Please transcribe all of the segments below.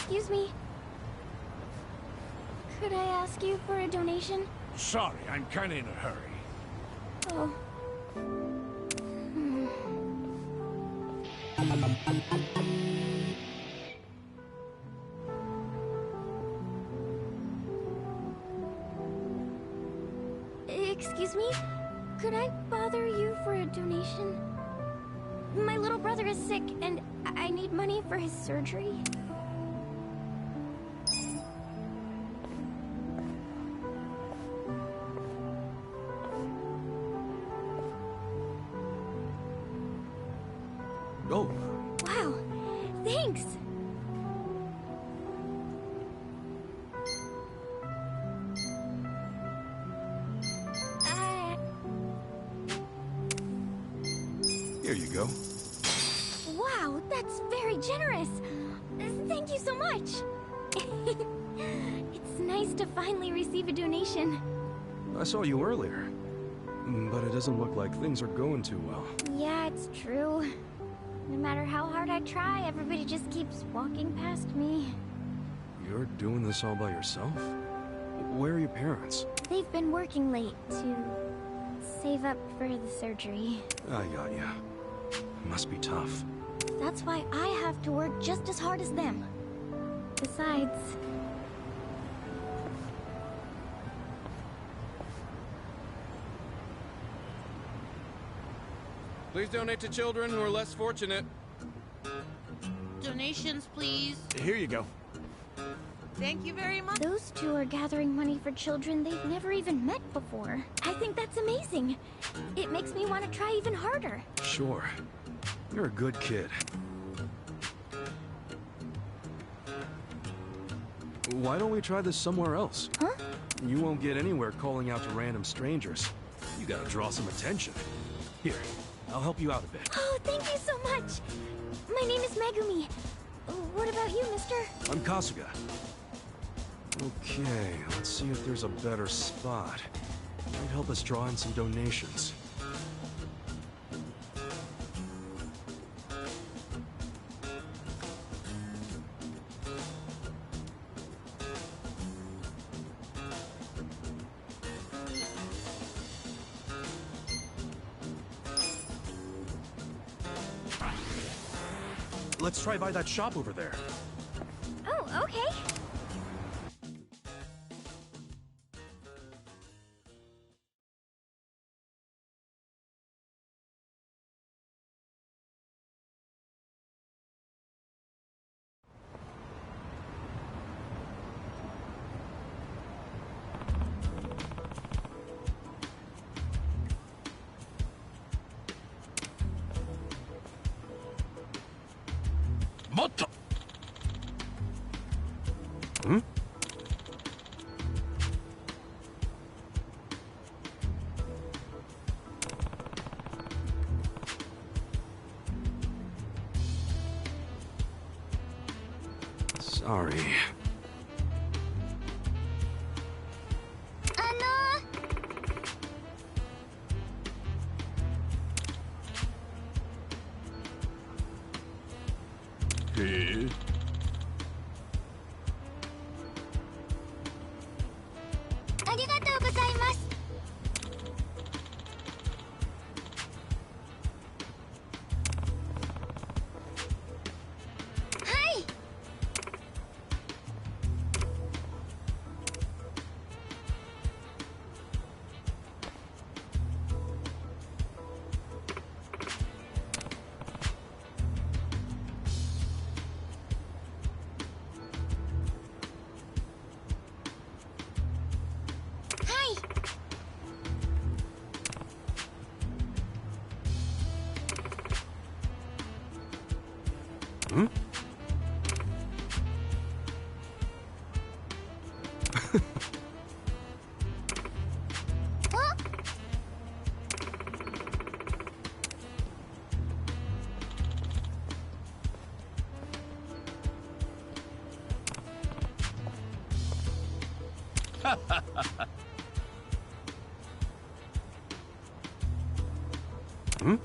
Excuse me. Could I ask you for a donation? Sorry, I'm kinda in a hurry. Oh. Excuse me? Could I bother you for a donation? My little brother is sick, and I need money for his surgery. Oh. Wow, thanks! Here you go. Wow, that's very generous! Thank you so much! It's nice to finally receive a donation. I saw you earlier, but it doesn't look like things are going too well. Yeah, it's true. No matter how hard I try, everybody just keeps walking past me. You're doing this all by yourself? Where are your parents? They've been working late to save up for the surgery. I got ya. Must be tough. That's why I have to work just as hard as them. Besides... Please donate to children who are less fortunate. Donations, please. Here you go. Thank you very much. Those two are gathering money for children they've never even met before. I think that's amazing. It makes me want to try even harder. Sure. You're a good kid. Why don't we try this somewhere else? Huh? You won't get anywhere calling out to random strangers. You gotta draw some attention. Here, I'll help you out a bit. Oh, thank you so much. My name is Megumi. What about you, mister? I'm Kasuga. Okay, let's see if there's a better spot. Might help us draw in some donations. Let's try by that shop over there. Oh, okay. Motto! Hmm? Sorry. Hey. Hmm? Hmm?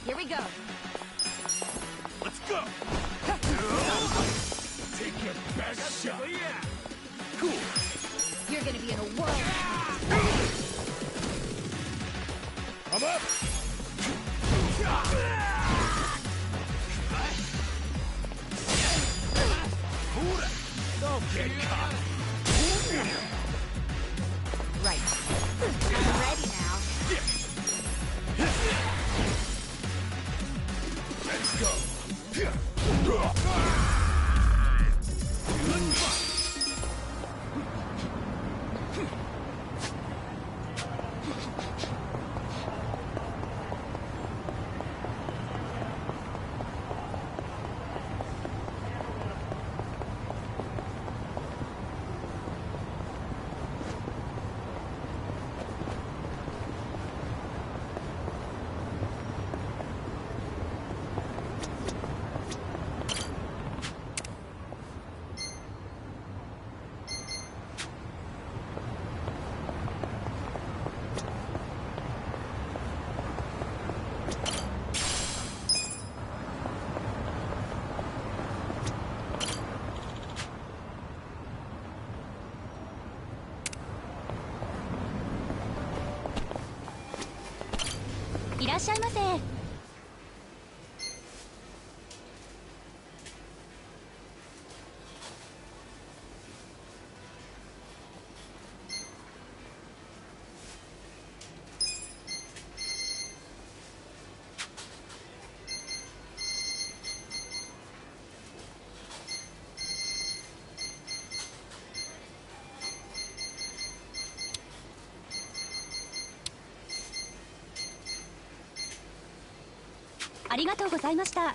Here we go. Let's go! Take your best shot! Cool! You're gonna be in a whirl. I'm up! Don't get caught! Right. I'm ready now. Let's go!いらっしゃいませ。ありがとうございました。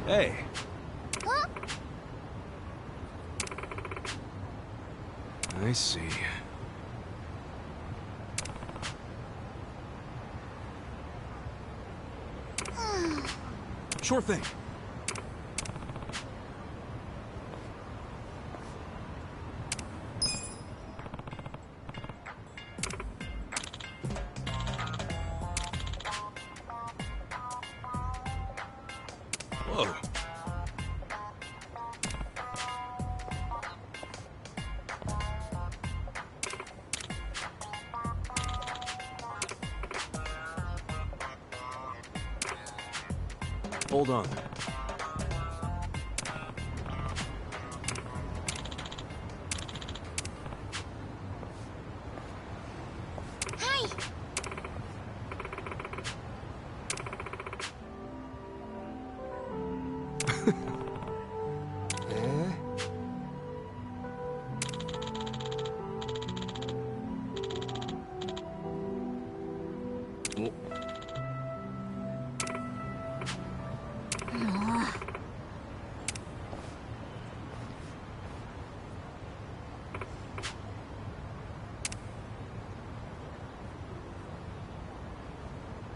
Hey. Huh? I see. Sure thing. Whoa. Hold on. Hi.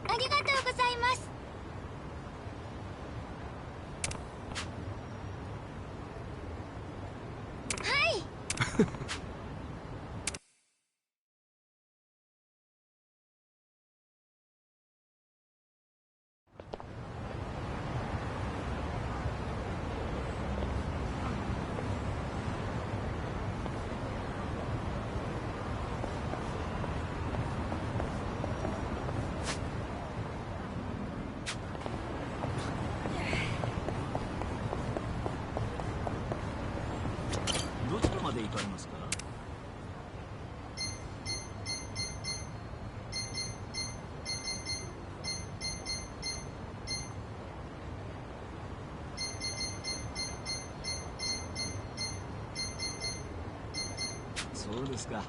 ありがとうございます。はい。どちらまで行かれますか？そうですか。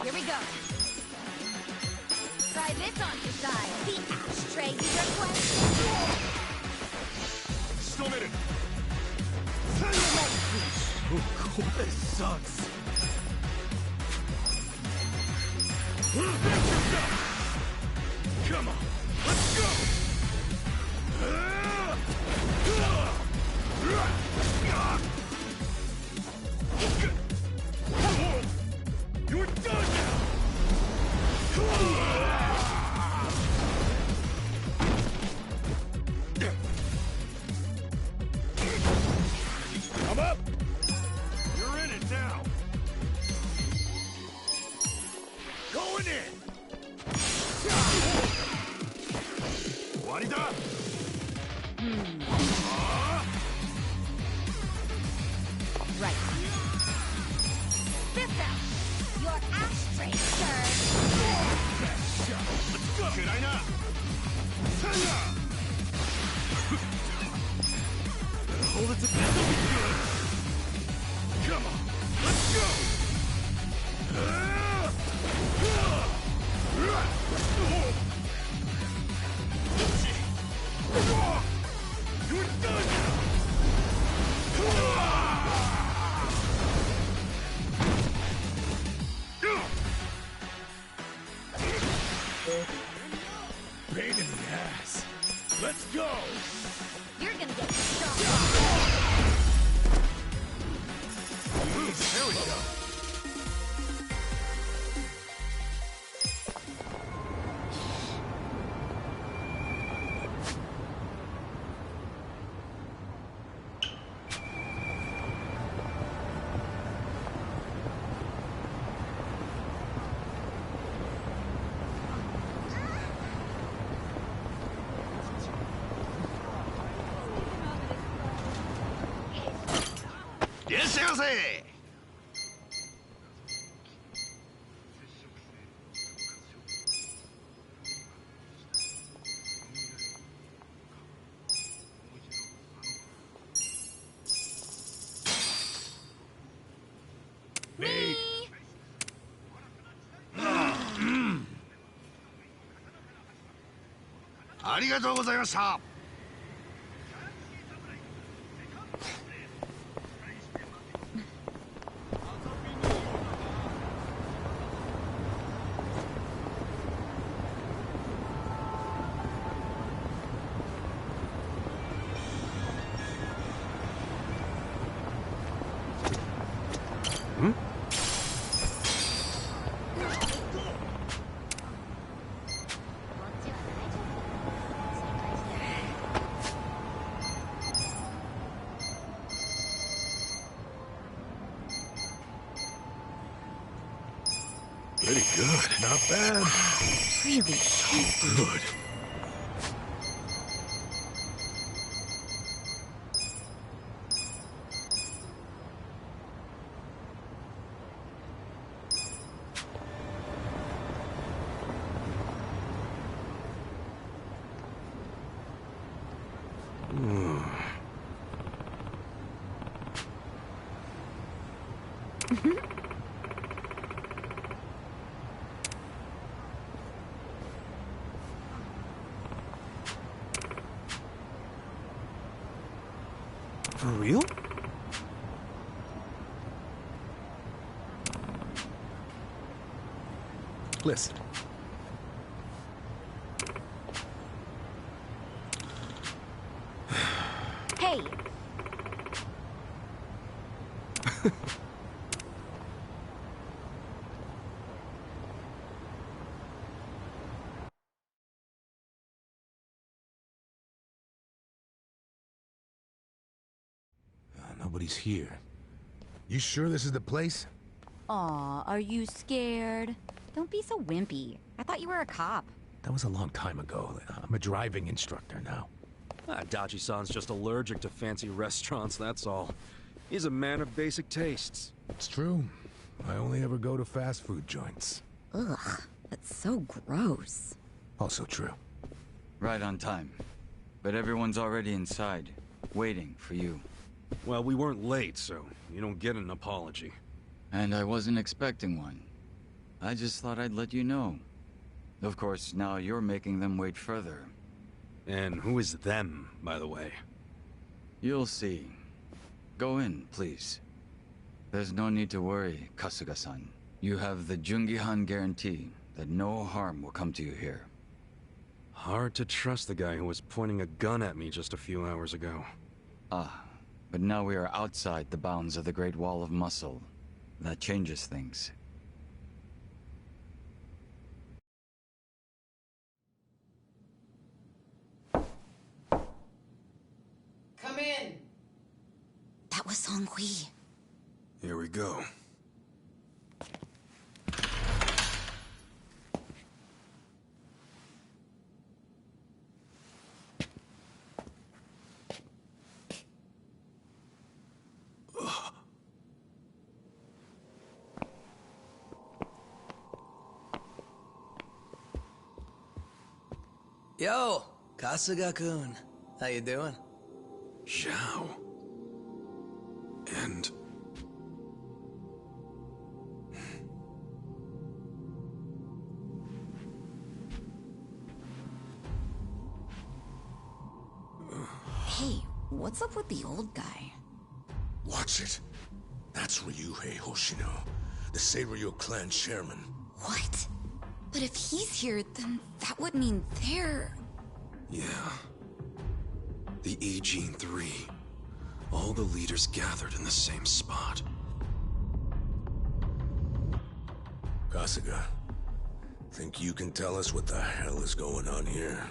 Here we go. Try this on your side. The ashtray you requested. 仕留める This sucks. Come on, let's go! You're done now! Come up! You're in it now! Going in! 終わりだ Right. Spit out. Your ashtray, sir. Let's go! 暗いな Hold it together. Come on, let's go! pain in the ass. Let's go! You're gonna get shot. There we go. Yes, Elsie! Me. ありがとうございました。Pretty good. Not bad. Really? Good. For real? Listen. Hey. Nobody's here. You sure this is the place? Aw, are you scared? Don't be so wimpy. I thought you were a cop. That was a long time ago. I'm a driving instructor now. Dachi-san's just allergic to fancy restaurants, that's all. He's a man of basic tastes. It's true. I only ever go to fast food joints. Ugh, that's so gross. Also true. Right on time. But everyone's already inside, waiting for you. Well, we weren't late, so you don't get an apology. And I wasn't expecting one. I just thought I'd let you know. Of course, now you're making them wait further. And who is them, by the way? You'll see. Go in, please. There's no need to worry, Kasuga-san. You have the Jungihan guarantee that no harm will come to you here. Hard to trust the guy who was pointing a gun at me just a few hours ago. Ah, but now we are outside the bounds of the Great Wall of Muscle. That changes things. Come in. That was Song-Hui. Here we go. Yo, Kasuga-kun. How you doing? Zhao. And... Hey, what's up with the old guy? Watch it. That's Ryuhei Hoshino, the Seiryu clan chairman. What? But if he's here, then that would mean they're... Yeah. The Agene 3. All the leaders gathered in the same spot. Kasuga, think you can tell us what the hell is going on here?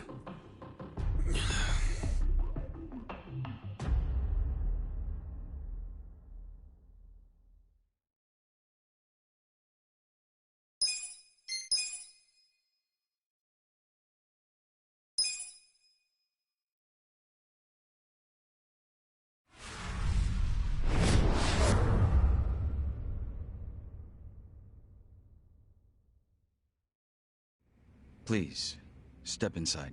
Please, step inside.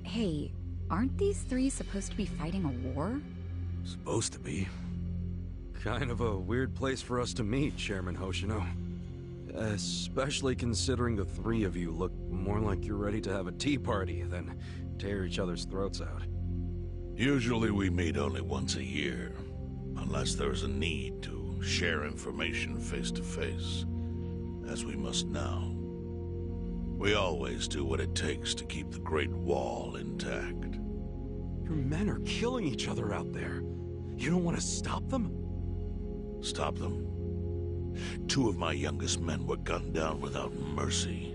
Hey, aren't these three supposed to be fighting a war? Supposed to be. Kind of a weird place for us to meet, Chairman Hoshino. Especially considering the three of you look more like you're ready to have a tea party than tear each other's throats out. Usually we meet only once a year, unless there's a need to share information face to face, as we must now. We always do what it takes to keep the Great Wall intact. Your men are killing each other out there. You don't want to stop them? Stop them? 2 of my youngest men were gunned down without mercy.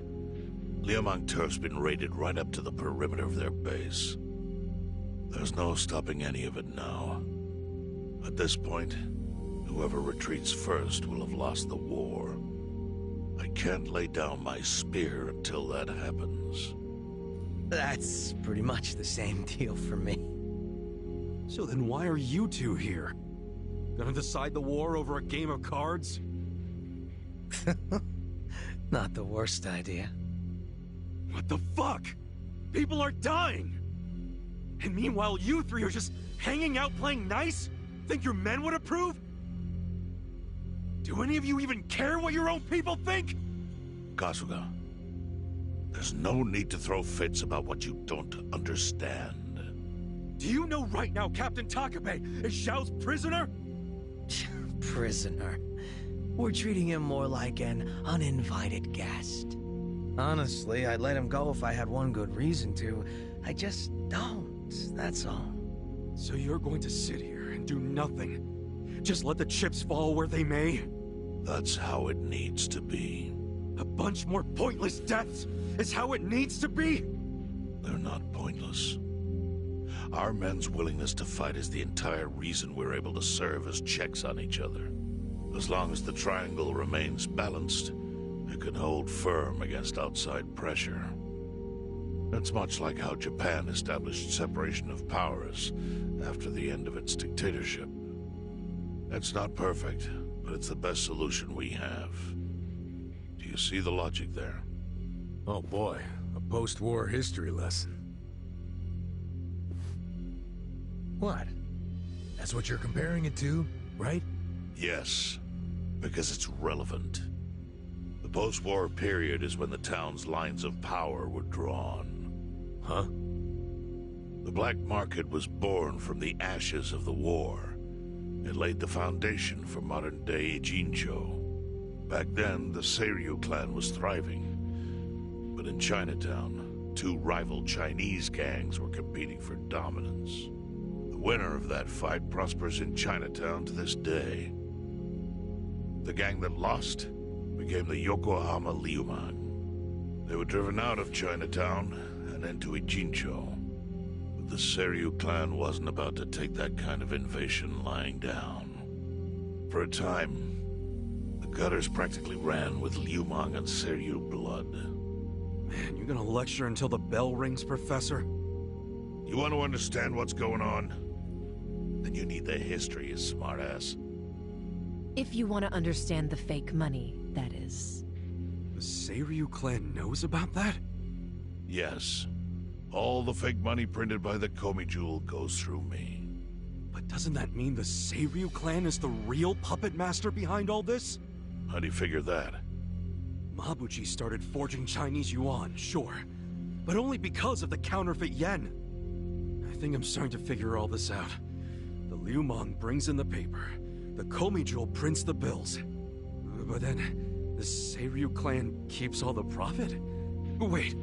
Liumang Turf's been raided right up to the perimeter of their base. There's no stopping any of it now. At this point, whoever retreats first will have lost the war. I can't lay down my spear until that happens. That's pretty much the same deal for me. So then why are you two here? Gonna decide the war over a game of cards? Not the worst idea. What the fuck? People are dying! And meanwhile you three are just hanging out playing nice? Think your men would approve? Do any of you even care what your own people think? Kasuga, there's no need to throw fits about what you don't understand. Do you know right now Captain Takabe is Xiao's prisoner? Prisoner. We're treating him more like an uninvited guest. Honestly, I'd let him go if I had one good reason to. I just don't, that's all. So you're going to sit here and do nothing? Just let the chips fall where they may? That's how it needs to be. A bunch more pointless deaths is how it needs to be? They're not pointless. Our men's willingness to fight is the entire reason we're able to serve as checks on each other. As long as the triangle remains balanced, it can hold firm against outside pressure. It's much like how Japan established separation of powers after the end of its dictatorship. It's not perfect, but it's the best solution we have. Do you see the logic there? Oh boy, a post-war history lesson. What? That's what you're comparing it to, right? Yes, because it's relevant. The post-war period is when the town's lines of power were drawn. Huh? The black market was born from the ashes of the war. It laid the foundation for modern-day Jincho. Back then, the Seiryu clan was thriving. But in Chinatown, 2 rival Chinese gangs were competing for dominance. The winner of that fight prospers in Chinatown to this day. The gang that lost became the Yokohama Liumang. They were driven out of Chinatown and into Ijincho. But the Seiryu clan wasn't about to take that kind of invasion lying down. For a time, the gutters practically ran with Liumang and Seiryu blood. Man, you gonna lecture until the bell rings, Professor? You want to understand what's going on? Then you need the history, you smartass. If you want to understand the fake money, that is. The Seiryu clan knows about that? Yes. All the fake money printed by the Komi Jewel goes through me. But doesn't that mean the Seiryu clan is the real puppet master behind all this? How do you figure that? Mabuchi started forging Chinese yuan, sure. But only because of the counterfeit yen. I think I'm starting to figure all this out. The Liumang brings in the paper. The Komi Jewel prints the bills. But then, the Seiryu clan keeps all the profit? Wait,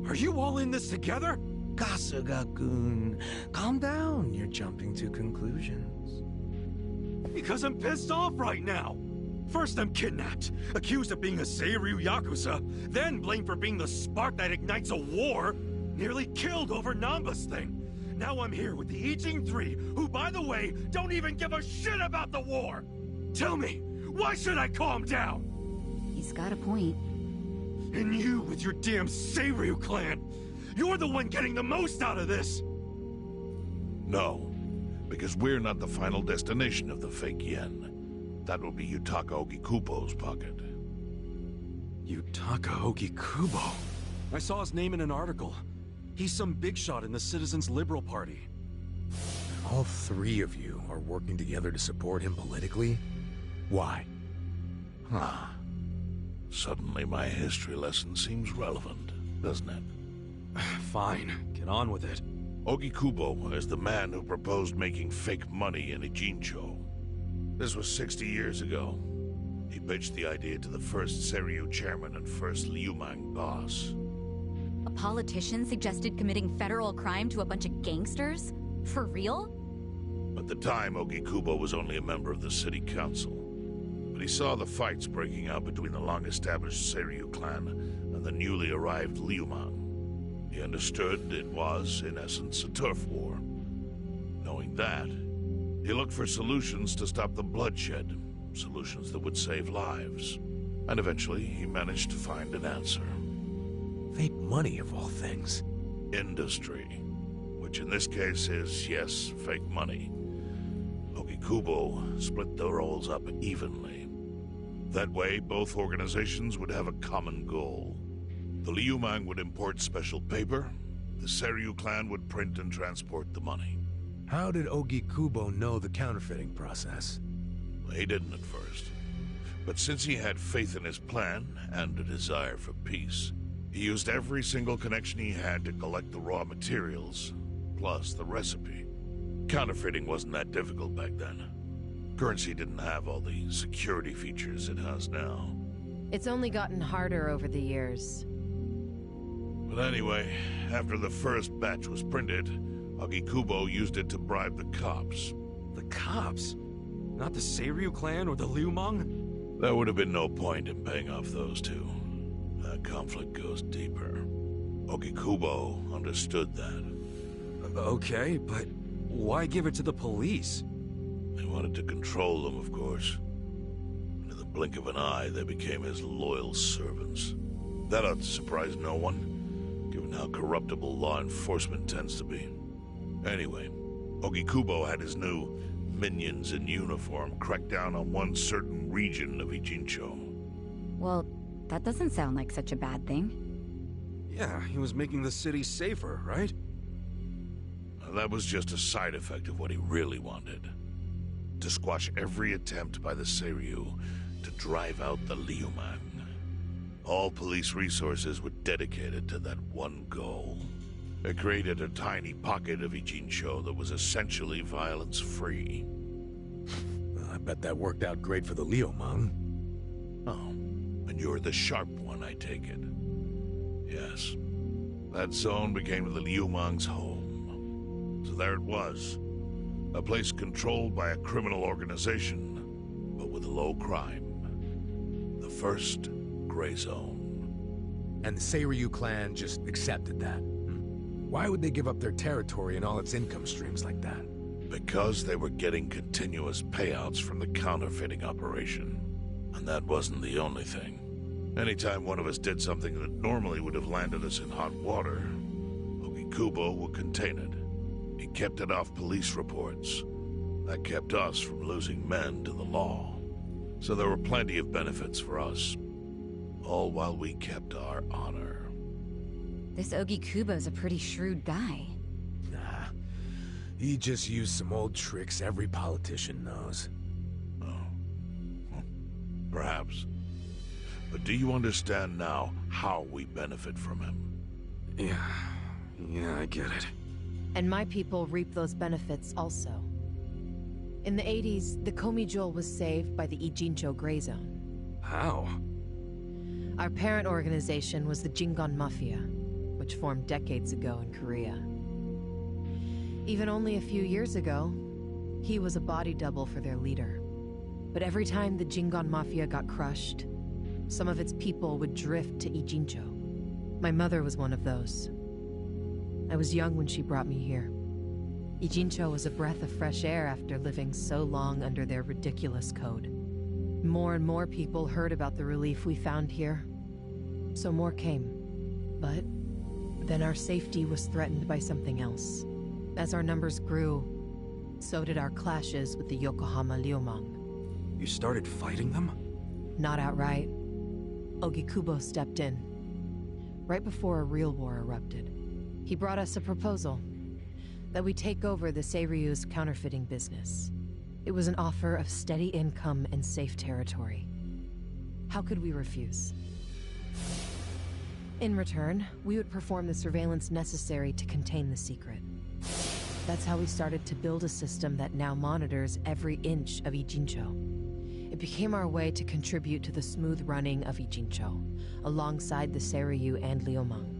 are you all in this together? Kasuga-kun, calm down. You're jumping to conclusions. Because I'm pissed off right now. First I'm kidnapped, accused of being a Seiryu Yakuza, then blamed for being the spark that ignites a war, nearly killed over Namba's thing. Now I'm here with the Ijin 3, who, by the way, don't even give a shit about the war! Tell me, why should I calm down? He's got a point. And you with your damn Seiryu clan! You're the one getting the most out of this! No, because we're not the final destination of the fake yen. That will be Yutaka Ogikubo's pocket. Yutaka Ogikubo? I saw his name in an article. He's some big shot in the Citizens Liberal Party. All three of you are working together to support him politically? Why? Huh. Suddenly my history lesson seems relevant, doesn't it? Fine, get on with it. Ogikubo is the man who proposed making fake money in Ijincho. This was 60 years ago. He pitched the idea to the first Seiryu chairman and first Liumang boss. A politician suggested committing federal crime to a bunch of gangsters? For real? At the time, Ogikubo was only a member of the city council. But he saw the fights breaking out between the long-established Seiryu clan and the newly arrived Liumang. He understood it was, in essence, a turf war. Knowing that, he looked for solutions to stop the bloodshed, solutions that would save lives. And eventually, he managed to find an answer. Fake money, of all things. Industry. Which in this case is, yes, fake money. Ogikubo split the roles up evenly. That way, both organizations would have a common goal. The Liumang would import special paper, the Seiryu clan would print and transport the money. How did Ogikubo know the counterfeiting process? He didn't at first. But since he had faith in his plan and a desire for peace, he used every single connection he had to collect the raw materials, plus the recipe. Counterfeiting wasn't that difficult back then. Currency didn't have all the security features it has now. It's only gotten harder over the years. But anyway, after the first batch was printed, Ogikubo used it to bribe the cops. The cops? Not the Seiryu clan or the Liumang? There would have been no point in paying off those two. That conflict goes deeper. Ogikubo understood that. Okay, but why give it to the police? He wanted to control them, of course. And in the blink of an eye, they became his loyal servants. That ought to surprise no one, given how corruptible law enforcement tends to be. Anyway, Ogikubo had his new minions in uniform crack down on one certain region of Ijincho. Well, that doesn't sound like such a bad thing. Yeah, he was making the city safer, right? That was just a side effect of what he really wanted. To squash every attempt by the Seiryu to drive out the Liumang. All police resources were dedicated to that one goal. It created a tiny pocket of Ijincho that was essentially violence-free. Well, I bet that worked out great for the Liumang. Oh, and you're the sharp one, I take it. Yes. That zone became the Liumang's home. So there it was. A place controlled by a criminal organization, but with low crime. The first gray zone. And the Seiryu clan just accepted that. Why would they give up their territory and all its income streams like that? Because they were getting continuous payouts from the counterfeiting operation. And that wasn't the only thing. Anytime one of us did something that normally would have landed us in hot water, Ogikubo would contain it. He kept it off police reports. That kept us from losing men to the law. So there were plenty of benefits for us. All while we kept our honor. This Ogikubo's a pretty shrewd guy. Nah. He just used some old tricks every politician knows. Oh. Perhaps. But do you understand now how we benefit from him? Yeah, I get it. And my people reap those benefits also. In the 80s, the Komi Jewel was saved by the Ijincho Gray Zone. How? Our parent organization was the Jingon Mafia, which formed decades ago in Korea. Even only a few years ago, he was a body double for their leader. But every time the Jingon Mafia got crushed, some of its people would drift to Ijincho. My mother was one of those. I was young when she brought me here. Ijincho was a breath of fresh air after living so long under their ridiculous code. More and more people heard about the relief we found here, so more came. But then our safety was threatened by something else. As our numbers grew, so did our clashes with the Yokohama Liumang. You started fighting them? Not outright. Ogikubo stepped in, right before a real war erupted. He brought us a proposal, that we take over the Seiryu's counterfeiting business. It was an offer of steady income and safe territory. How could we refuse? In return, we would perform the surveillance necessary to contain the secret. That's how we started to build a system that now monitors every inch of Ijincho. It became our way to contribute to the smooth running of Ijincho, alongside the Seiryu and Liumang.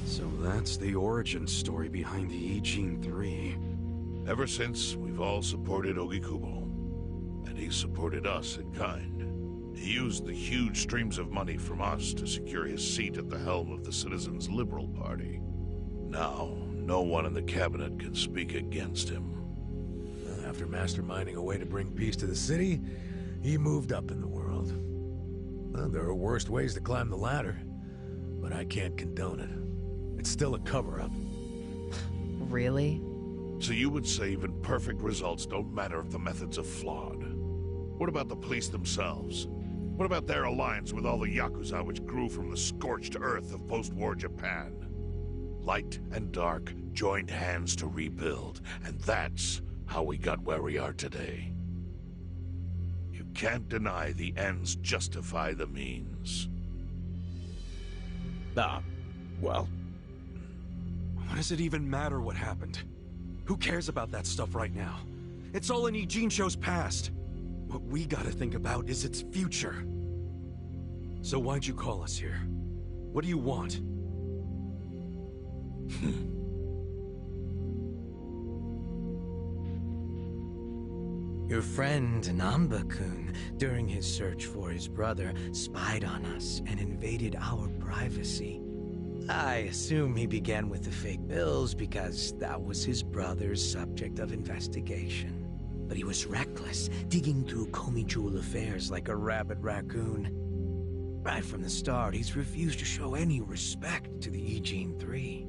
So that's the origin story behind the Ijin 3. Ever since, we've all supported Ogikubo, and he supported us in kind. He used the huge streams of money from us to secure his seat at the helm of the Citizens' Liberal Party. Now, no one in the cabinet can speak against him. After masterminding a way to bring peace to the city, he moved up in the world. Well, there are worse ways to climb the ladder, but I can't condone it. It's still a cover-up. Really? So you would say even perfect results don't matter if the methods are flawed? What about the police themselves? What about their alliance with all the Yakuza which grew from the scorched earth of post-war Japan? Light and dark joined hands to rebuild, and that's how we got where we are today. You can't deny the ends justify the means. Well... What does it even matter what happened? Who cares about that stuff right now? It's all in Ijincho's past. What we gotta think about is its future. So why'd you call us here? What do you want? Your friend Namba-kun, during his search for his brother, spied on us and invaded our privacy. I assume he began with the fake bills because that was his brother's subject of investigation. But he was reckless, digging through Komijul affairs like a rabid raccoon. Right from the start, he's refused to show any respect to the Ijin 3.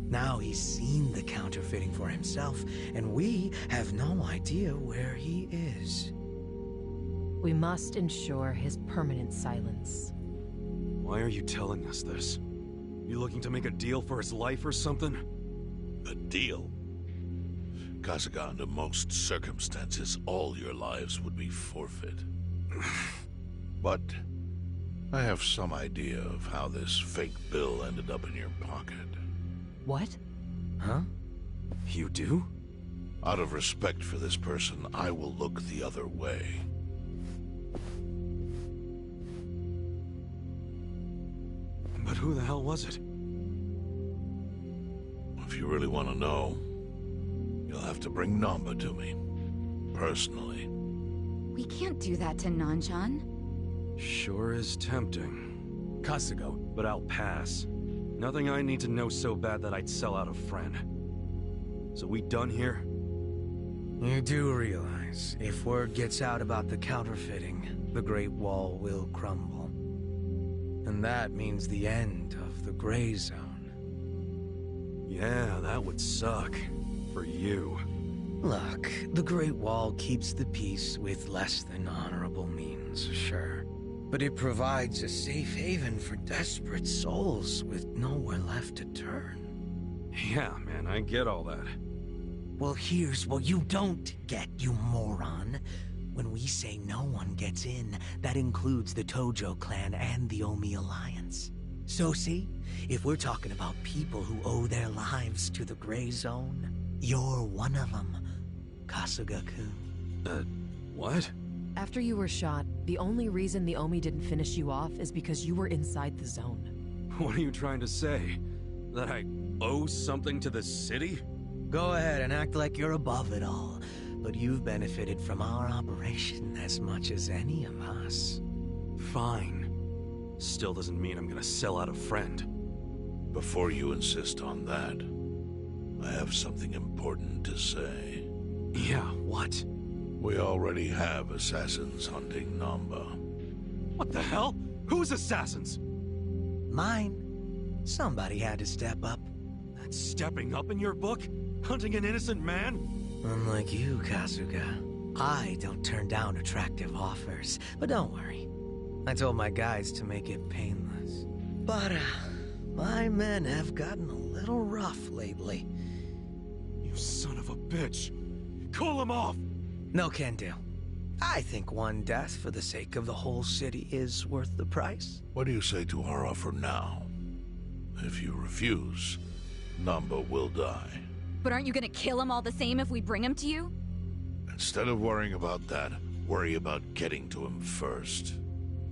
Now he's seen the counterfeiting for himself, and we have no idea where he is. We must ensure his permanent silence. Why are you telling us this? You looking to make a deal for his life or something? A deal? Kasuga, under most circumstances, all your lives would be forfeit. But I have some idea of how this fake bill ended up in your pocket. What? Huh? You do? Out of respect for this person, I will look the other way. But who the hell was it? If you really want to know, you'll have to bring Namba to me. Personally. We can't do that to Nanshan. Sure is tempting. Kasuga, But I'll pass. Nothing I need to know so bad that I'd sell out a friend. So we done here? You do realize, if word gets out about the counterfeiting, the Great Wall will crumble. And that means the end of the Gray Zone. Yeah, that would suck. For you. Look, the Great Wall keeps the peace with less than honorable means, sure. But it provides a safe haven for desperate souls with nowhere left to turn. Yeah, man, I get all that. Well, here's what you don't get, you moron. When we say no one gets in, that includes the Tojo clan and the Omi Alliance. So see, if we're talking about people who owe their lives to the Gray Zone, you're one of them, Kasuga-kun. What? After you were shot, the only reason the Omi didn't finish you off is because you were inside the zone. What are you trying to say? That I owe something to the city? Go ahead and act like you're above it all, but you've benefited from our operation as much as any of us. Fine. Still doesn't mean I'm gonna sell out a friend. Before you insist on that, I have something important to say. Yeah, what? We already have assassins hunting Namba. What the hell? Who's assassins? Mine. Somebody had to step up. That's stepping up in your book? Hunting an innocent man? Unlike you, Kasuga, I don't turn down attractive offers. But don't worry. I told my guys to make it painless. But, my men have gotten a little rough lately. You son of a bitch! Call him off! No can do. I think one death for the sake of the whole city is worth the price. What do you say to our offer now? If you refuse, Namba will die. But aren't you gonna kill him all the same if we bring him to you? Instead of worrying about that, worry about getting to him first.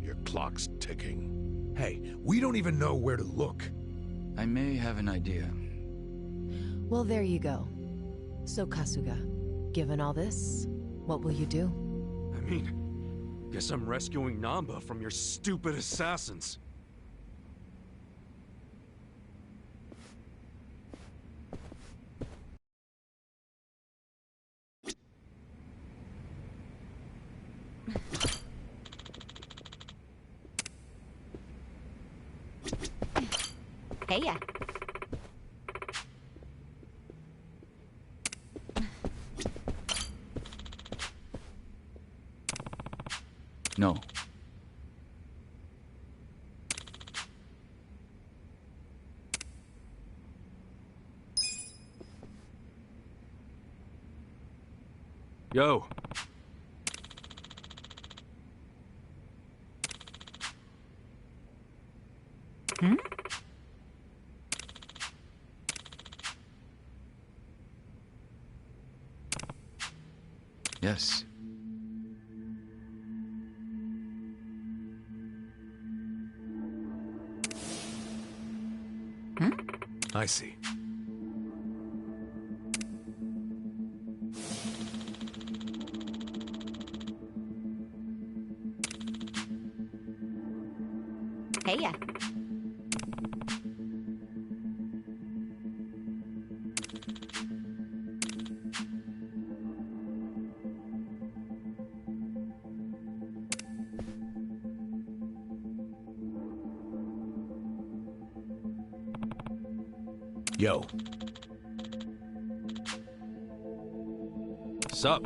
Your clock's ticking. Hey, we don't even know where to look. I may have an idea. Well, there you go. So, Kasuga, given all this, what will you do? I mean, guess I'm rescuing Namba from your stupid assassins. Hey ya. No. Yo. Hmm? Yes. Hmm? I see. Hey ya. Yo. Sup?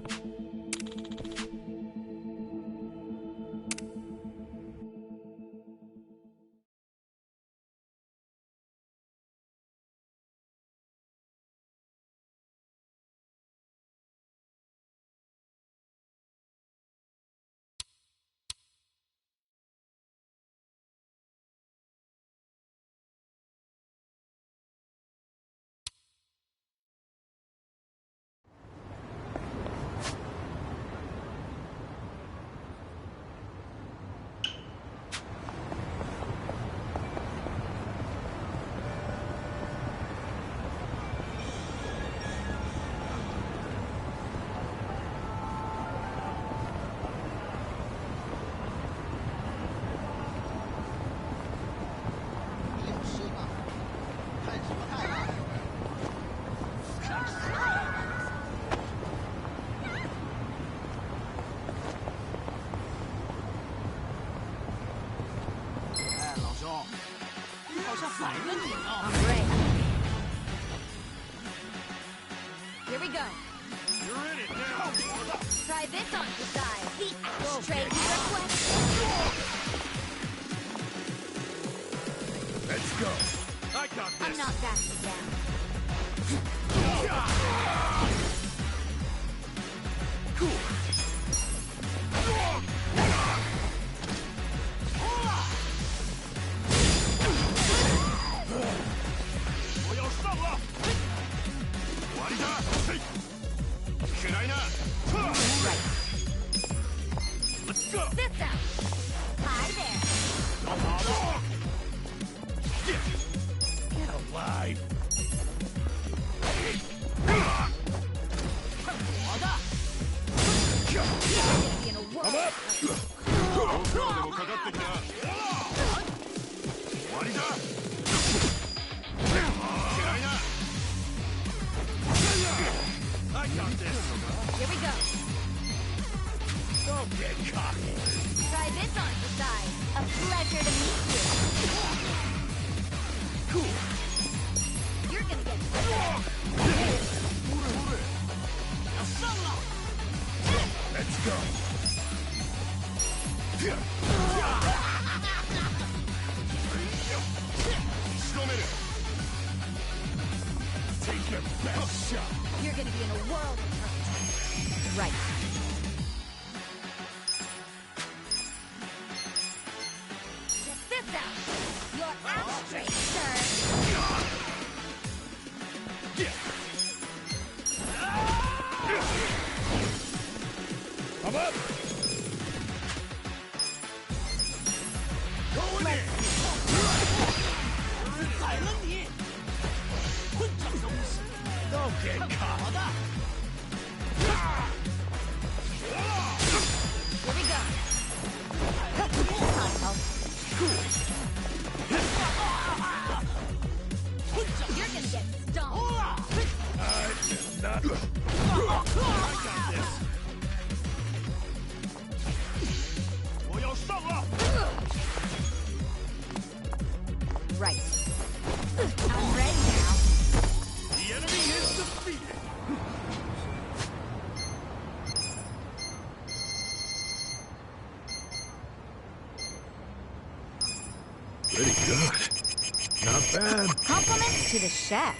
I'm ready. Here we go. You're in it now! Try this on the side. The ashtray request. Let's go. I got this! I'm not backing down. Cool! get caught. Here we go. You're gonna get stomped. Not. I got this. Right. I'm ready now. The enemy is defeated. Pretty good. Not bad. Compliments to the chef.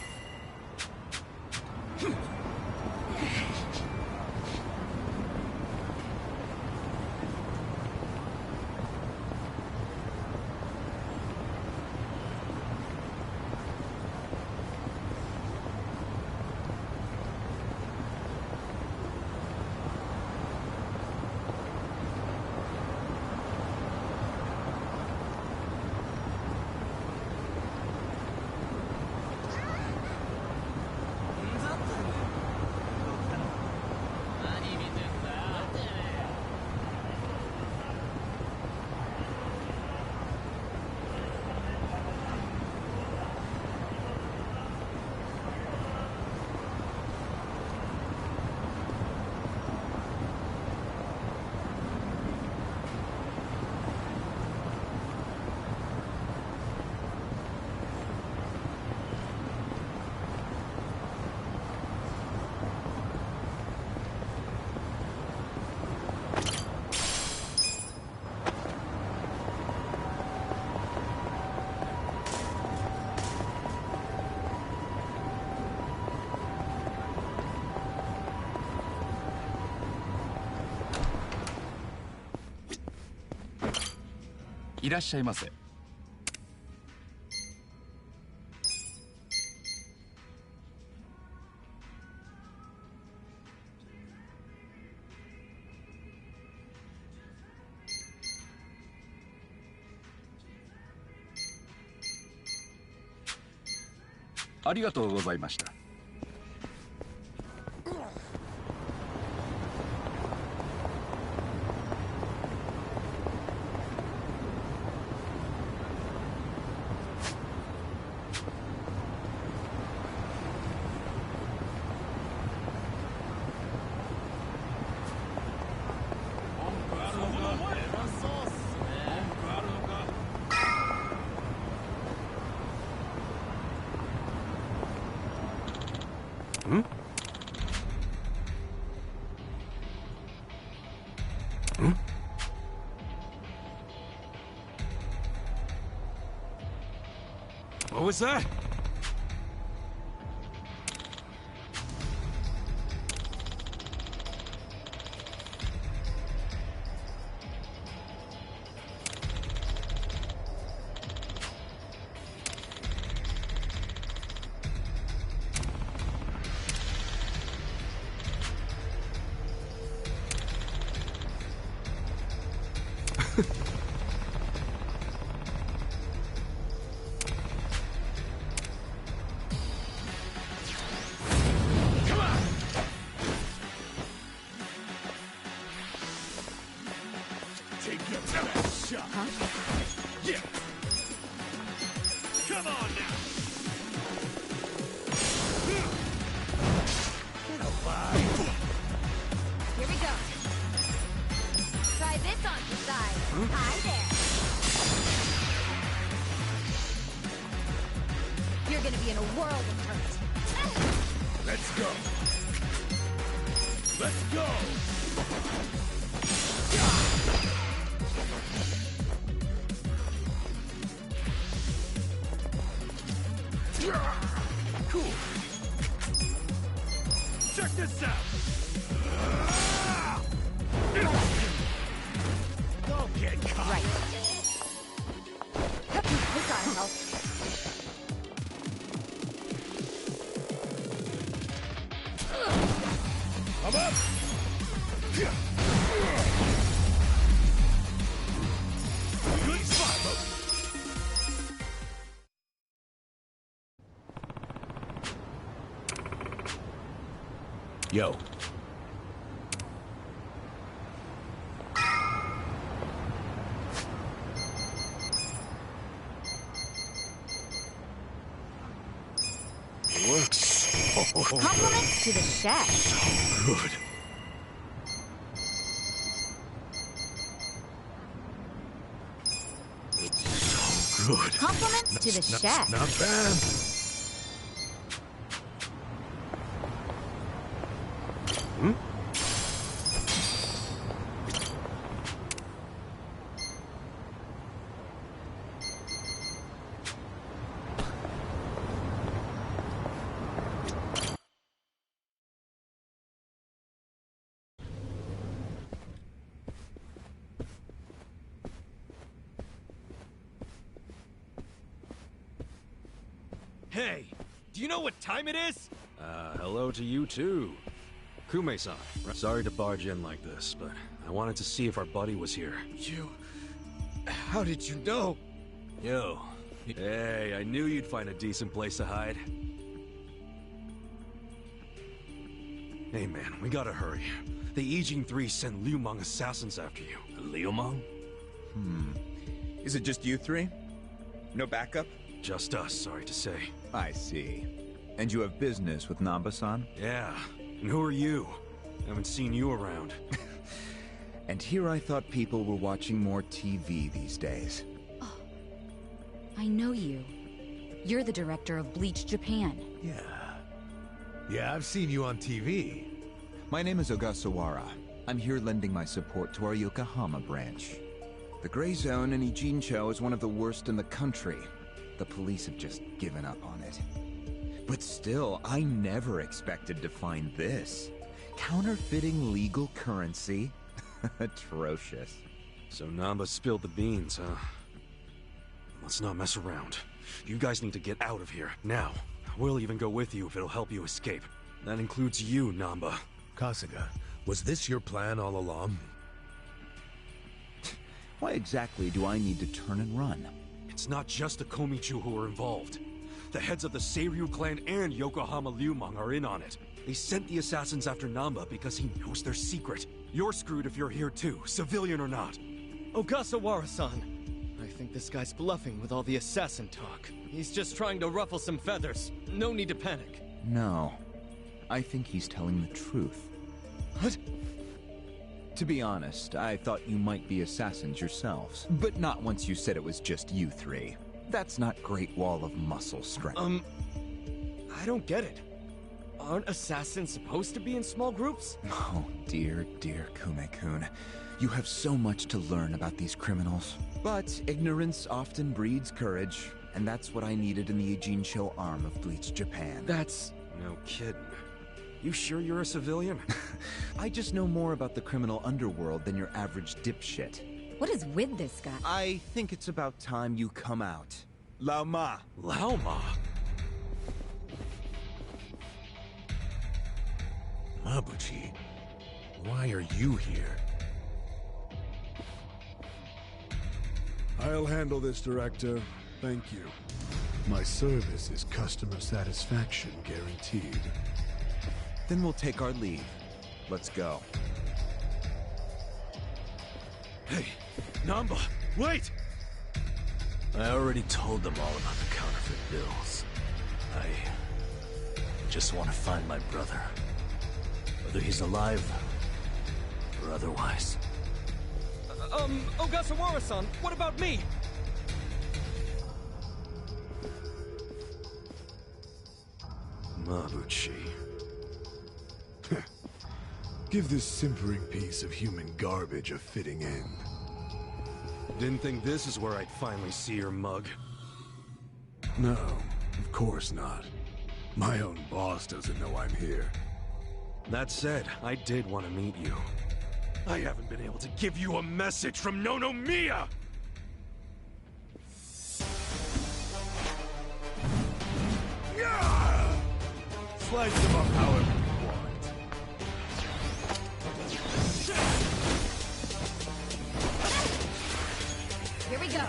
いらっしゃいませ。ありがとうございました。What was that? Yo. Works. Compliments to the chef. Good. So good. Compliments to the chef. Not bad. Hmm? Hey, do you know what time it is? Hello to you too. Kume-san, sorry to barge in like this, but I wanted to see if our buddy was here. How did you know? Yo. Hey, I knew you'd find a decent place to hide. Hey man, we gotta hurry. The Yijing 3 sent Liu Meng assassins after you. Liu Meng? Is it just you three? No backup? Just us, sorry to say. I see. And you have business with Namba-san? Yeah. And who are you? Haven't seen you around. And here I thought people were watching more TV these days. Oh, I know you. You're the director of Bleach Japan. Yeah, I've seen you on TV. My name is Ogasawara. I'm here lending my support to our Yokohama branch. The Gray Zone in Ijincho is one of the worst in the country. The police have just given up on it. But still, I never expected to find this. Counterfeiting legal currency? Atrocious. So Namba spilled the beans, huh? Let's not mess around. You guys need to get out of here, now. We'll even go with you if it'll help you escape. That includes you, Namba. Kasuga, was this your plan all along? Why exactly do I need to turn and run? It's not just the Komichu who are involved. The heads of the Seiryu clan and Yokohama Liu Meng are in on it. They sent the assassins after Namba because he knows their secret. You're screwed if you're here too, civilian or not. Ogasawara-san. I think this guy's bluffing with all the assassin talk. He's just trying to ruffle some feathers. No need to panic. No. I think he's telling the truth. What? To be honest, I thought you might be assassins yourselves. But not once you said it was just you three. That's not Great Wall of muscle strength. I don't get it. Aren't assassins supposed to be in small groups? Oh, dear, dear Kume-kun. You have so much to learn about these criminals. But ignorance often breeds courage, and that's what I needed in the Ijincho arm of Bleach Japan. That's... no kidding. You sure you're a civilian? I just know more about the criminal underworld than your average dipshit. What is with this guy? I think it's about time you come out. Lao Ma. Lao Ma? Mabuchi, why are you here? I'll handle this, Director. Thank you. My service is customer satisfaction guaranteed. Then we'll take our leave. Let's go. Hey, Namba, wait! I already told them all about the counterfeit bills. I just want to find my brother. Whether he's alive or otherwise. Ogasawara-san, what about me? Mabuchi. Give this simpering piece of human garbage a fitting end. Didn't think this is where I'd finally see your mug. No, of course not. My own boss doesn't know I'm here. That said, I did want to meet you. I haven't been able to give you a message from Nonomiya! Yeah! Slice them up however you want. Here we go.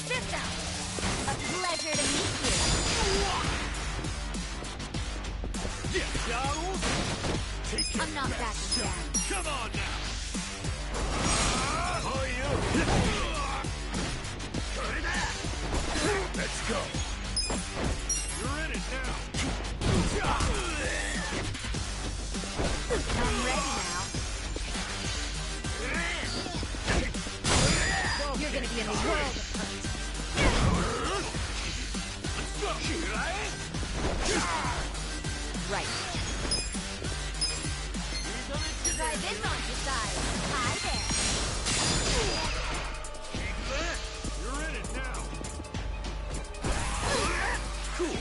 Fist out. A pleasure to meet you. be in the world of hurt. Right. Drive in on your side. Hi there. You're in it now. Cool.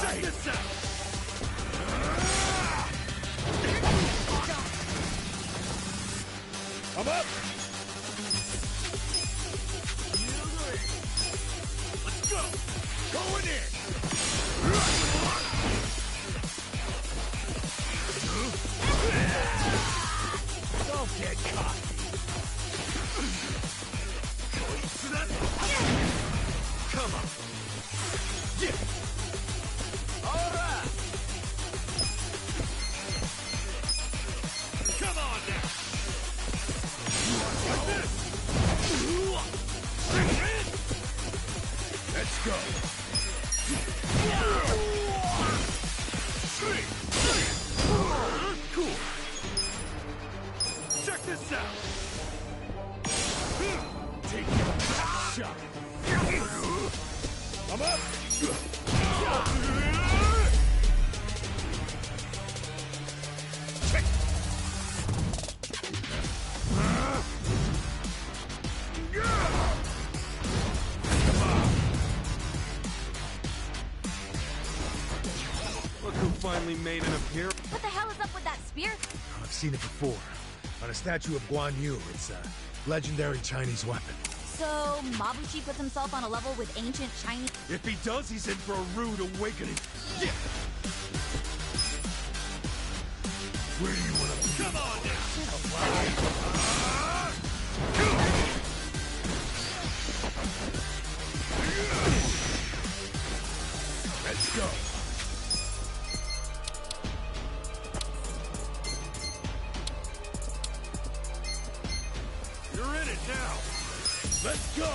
Check this out. I'm up. Let's go. Going in. Don't get caught. Come on. Yeah. All right. Come on now. Like this. Let's go. Cool. Check this out. Take a shot. I'm up. Check. Look who finally made an appearance. What the hell is up with that spear? I've seen it before. On a statue of Guan Yu. It's a legendary Chinese weapon. So, Mabushi puts himself on a level with ancient Chinese... If he does, he's in for a rude awakening. Yeah. Where do you want to be? Come on now. Let's go. You're in it now. Let's go.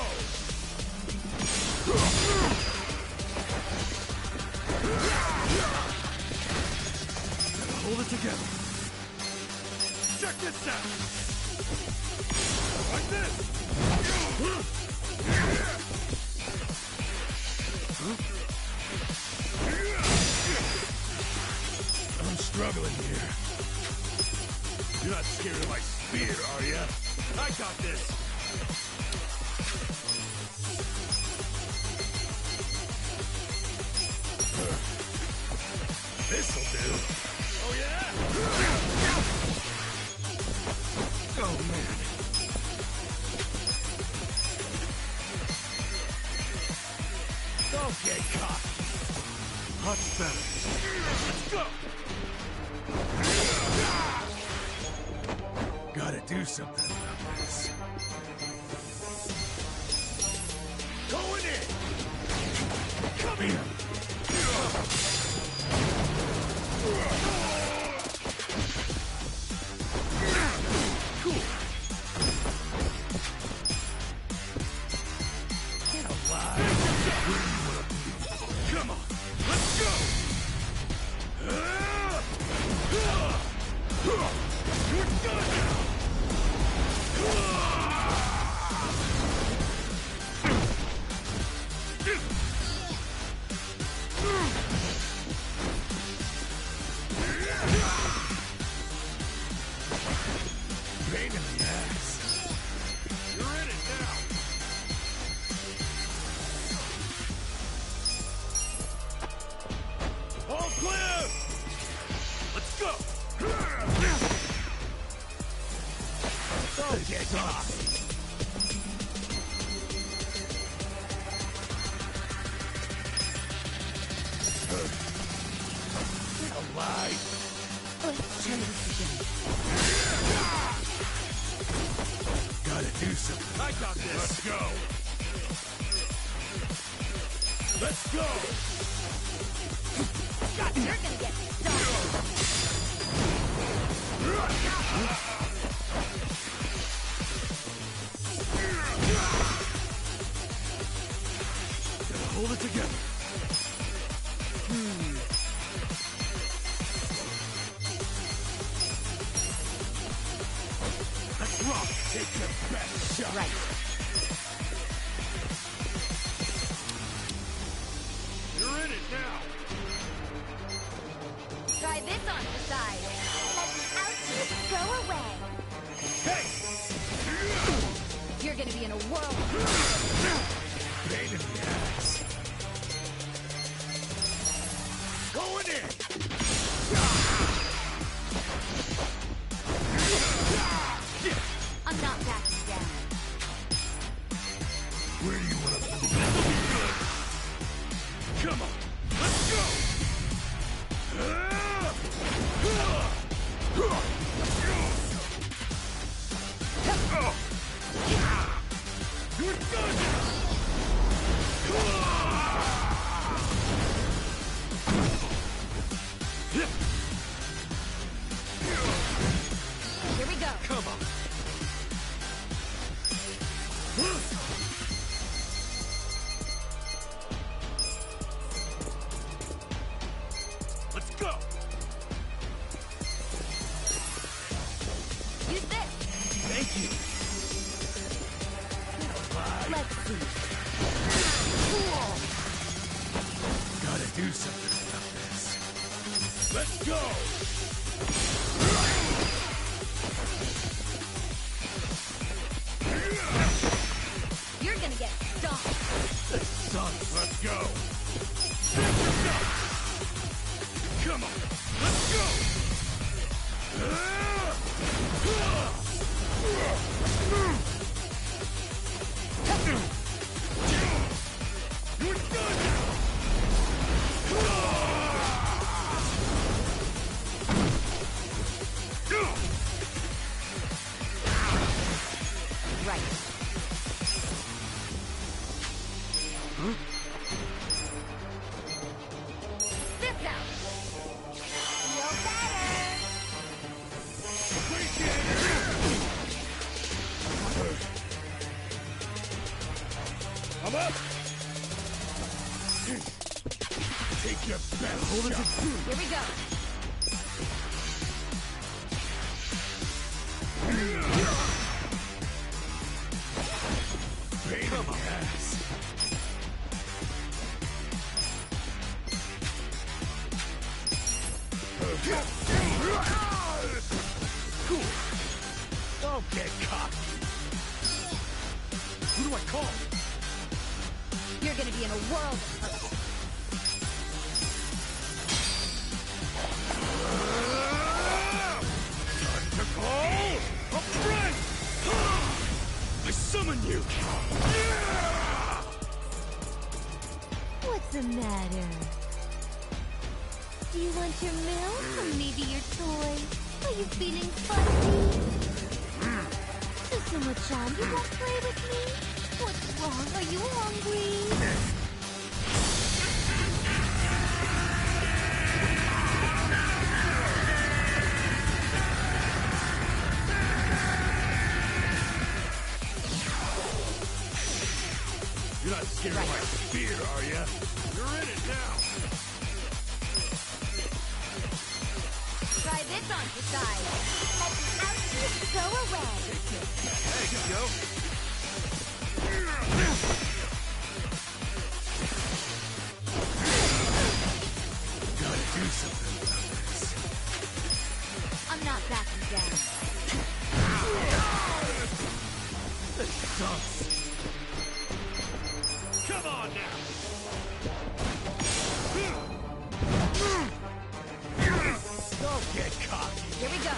Hold it together. Check this out. Like this. I'm struggling here. You're not scared of my spear, are you? I got this. This'll do. Oh, yeah? Oh, man. Don't get caught. Much better. Let's go. Gotta do something about this. Going in. Come here. Cool. Get alive. Come on. Let's go. You're done now. Pain in the ass. You're in it now. All clear. Let's go. Don't get caught. Get alive. Let's try this again. Gotta do something. I got this. Let's go. Let's go. God, you're gonna get stuck. Gotta hold it together. Take your best shot. Right. You're in it now. Try this on the side. Let the ouchies go away. Hey! You're gonna be in a whirl. Pain in the ass. Going in! I'm not backing down. Where do you want to be? Come on, let's go! You're done! Here we go. Come on. Let's go. Use this. Thank you. Let's see. Gotta do something about this. Let's go. You're gonna get stomped. This sucks. Let's go. Come on. Let's go. You're done now. Right. This out. Feel better. I'm up. Take your best shot. Here we go. Pain in the ass. Cool. Don't get cocky. Who do I call? You're gonna be in a whirl. Time to call a friend! I summon you! What's the matter? Do you want your milk or maybe your toy? Are you feeling fussy? Susumu-chan, you won't play with me? What's wrong? Are you hungry? You're not scared of my spear, are ya? You're in it now! Try this on the side. Let the ouchies go away. There you go! Gotta do something about this. I'm not backing down. This sucks! Come on now! Don't get cocky! Here we go.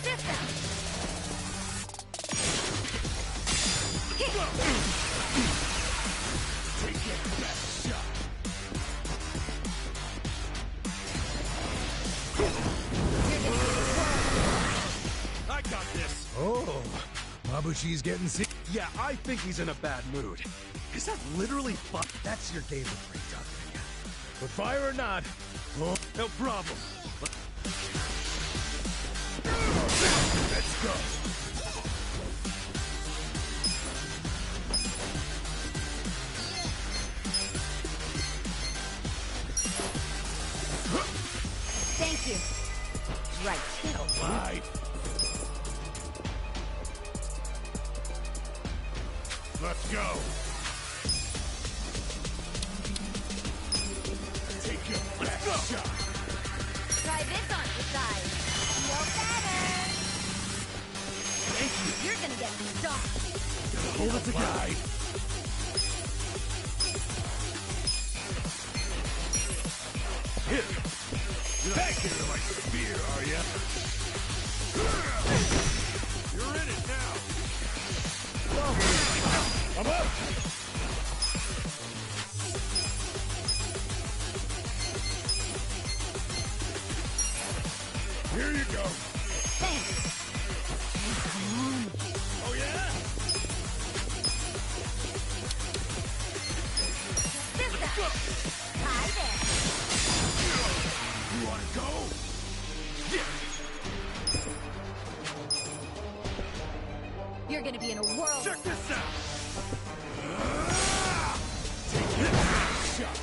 This out. Take your best shot! I got this! Oh, Mabushi's getting sick. Yeah, I think he's in a bad mood. Is that literally That's your game of free talk. But fire or not, well, no problem. Let's go! Thank you. Right. Alive. Let's go. Take your back shot. Try this on the side. Feel better. Thank you. You're gonna get stuck. Hold it together. Here. You're not scared of my spear, are ya? You're in it now. I'm up. Here you go. Thanks. Oh yeah? Hi there. You wanna go? Yeah. You're gonna be in a whirl. Check this out. Take this shot.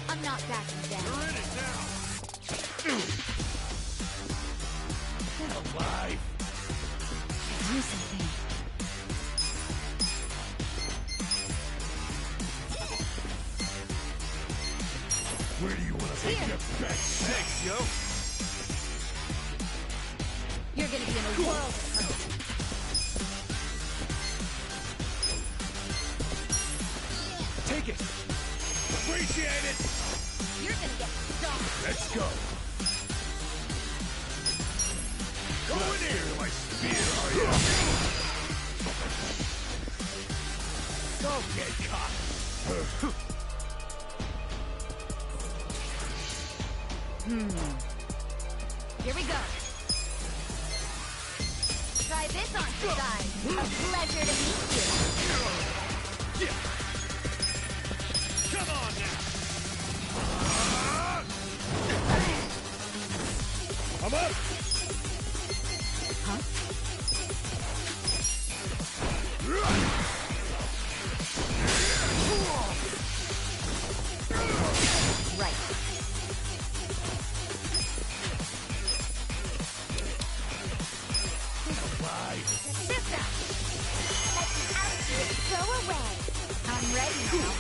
I'm not backing down. You're in it now. Alive. Do something. Where do you want to take your back? Thanks, yo. You're gonna be in a whirl. Take it. Appreciate it. You're gonna get stuck. Let's go. Go in here, my spear, are you? Don't get caught. Here we go. Try this on the side. A pleasure to meet you. Yeah. Come on now. I'm up. Huh? Right. Sister! Let's out here. Go away. I'm ready now.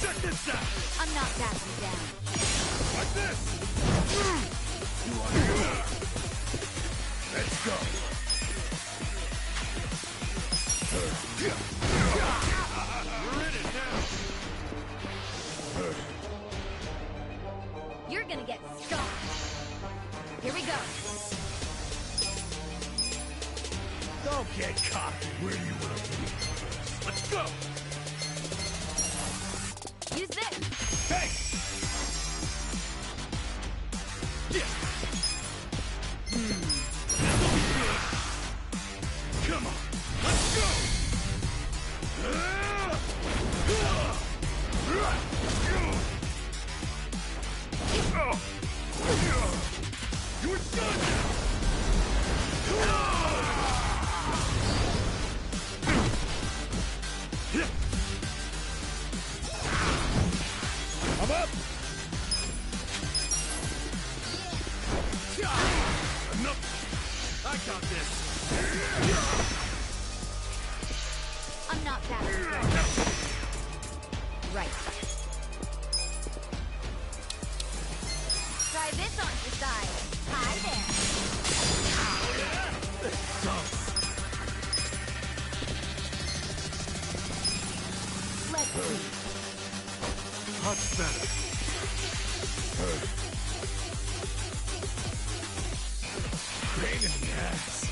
Check this out. I'm not backing down. Like this. You want to go? Let's go. You're in it now. You're gonna get stuck. Here we go. Don't get caught. Where do you want to be? Let's go. Use this. Hey! Yeah. This'll be good. Come on. Let's go. You're done now. I'm up. Enough. I got this. I'm not backing down. Right. Try this on the side. Hi there. Let's see. Much better. Pain in the ass.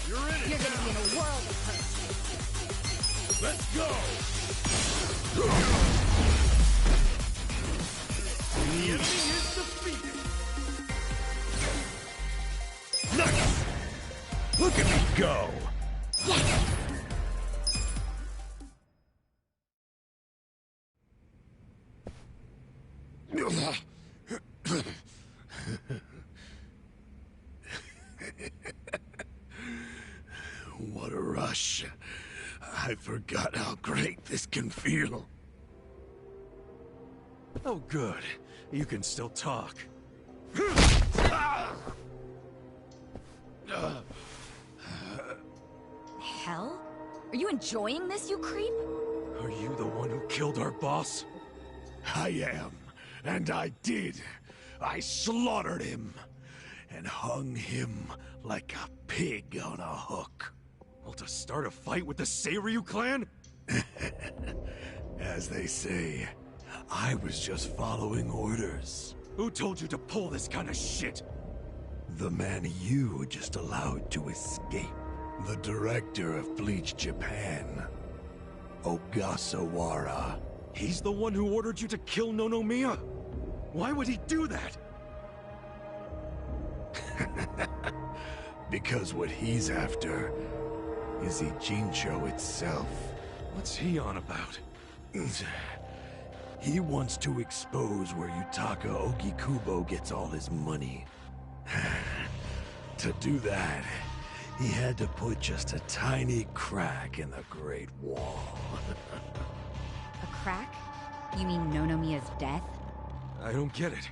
You're in it. You're gonna be in a world of hurt. Let's go. The enemy is defeated. Nice. Look at me go. Yes. What a rush. I forgot how great this can feel. Oh, good. You can still talk. Hell? Are you enjoying this, you creep? Are you the one who killed our boss? I am, and I did. I slaughtered him, and hung him like a pig on a hook. Well, to start a fight with the Seiryu clan? As they say, I was just following orders. Who told you to pull this kind of shit? The man you just allowed to escape. The director of Bleach Japan, Ogasawara. He's the one who ordered you to kill Nonomiya? Why would he do that? Because what he's after is Ijincho itself. What's he on about? He wants to expose where Yutaka Ogikubo gets all his money. To do that, he had to put just a tiny crack in the Great Wall. A crack? You mean Nonomiya's death? I don't get it.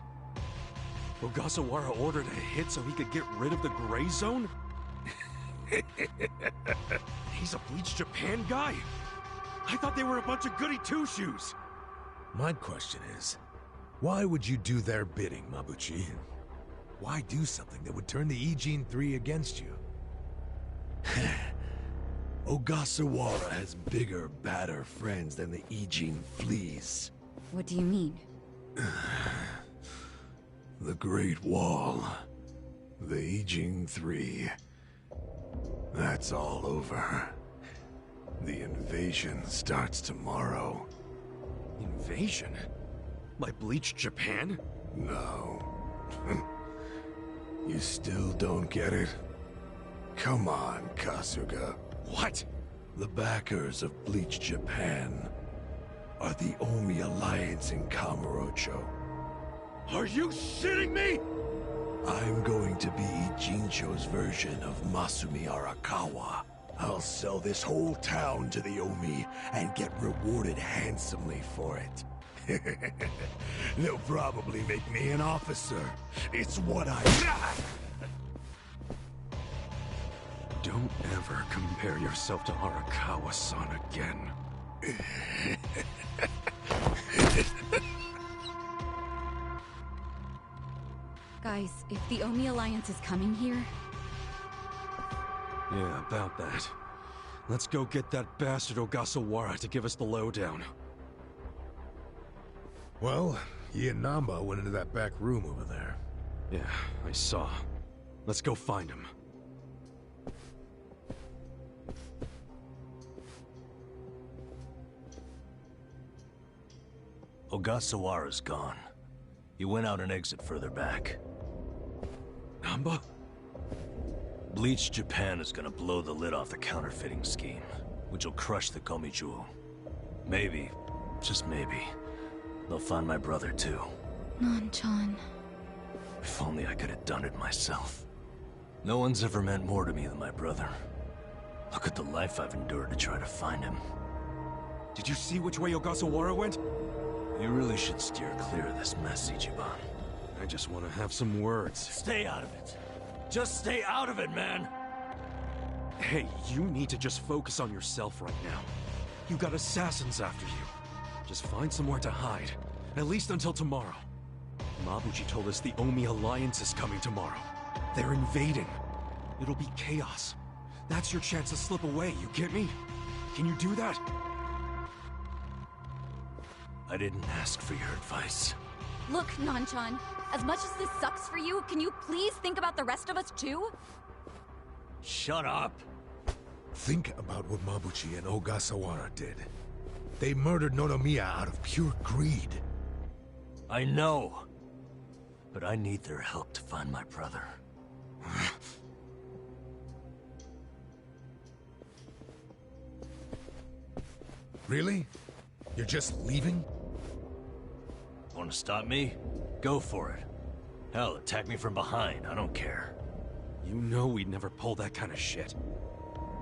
Ogasawara ordered a hit so he could get rid of the Gray Zone? He's a Bleach Japan guy? I thought they were a bunch of goody two-shoes. My question is, why would you do their bidding, Mabuchi? Why do something that would turn the Ijin 3 against you? Ogasawara has bigger, badder friends than the Ijin fleas. What do you mean? The Great Wall. The Ijin 3. That's all over. The invasion starts tomorrow. Invasion? By Bleach Japan? No. You still don't get it? Come on, Kasuga. What? The backers of Bleach Japan are the Omi Alliance in Kamurocho. Are you shitting me? I'm going to be Ijincho's version of Masumi Arakawa. I'll sell this whole town to the Omi and get rewarded handsomely for it. They'll probably make me an officer. It's what I... Don't ever compare yourself to Arakawa-san again. Guys, if the Omi Alliance is coming here... Yeah, about that. Let's go get that bastard Ogasawara to give us the lowdown. Well, he and Namba went into that back room over there. Yeah, I saw. Let's go find him. Ogasawara's gone. He went out an exit further back. Namba? Bleach Japan is gonna blow the lid off the counterfeiting scheme, which will crush the Komi Jewel. Maybe, just maybe, they'll find my brother too. Nan-chan. If only I could have done it myself. No one's ever meant more to me than my brother. Look at the life I've endured to try to find him. Did you see which way Ogasawara went? You really should steer clear of this mess, Ichiban. I just want to have some words. Stay out of it. Just stay out of it, man! Hey, you need to just focus on yourself right now. You got assassins after you. Just find somewhere to hide. At least until tomorrow. Mabuchi told us the Omi Alliance is coming tomorrow. They're invading. It'll be chaos. That's your chance to slip away, you get me? Can you do that? I didn't ask for your advice. Look, Nan-chan, as much as this sucks for you, can you please think about the rest of us too? Shut up! Think about what Mabuchi and Ogasawara did. They murdered Nonomiya out of pure greed. I know. But I need their help to find my brother. Really? You're just leaving? Want to stop me? Go for it. Hell, attack me from behind. I don't care. You know we'd never pull that kind of shit.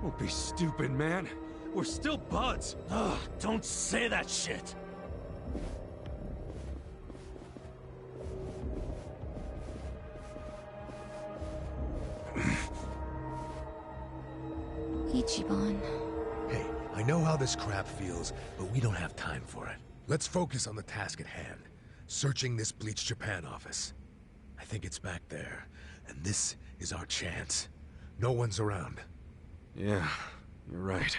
Don't be stupid, man. We're still buds. Ugh, don't say that shit. Ichiban. Hey, I know how this crap feels, but we don't have time for it. Let's focus on the task at hand. Searching this Bleach Japan office. I think it's back there, and this is our chance. No one's around. Yeah, you're right.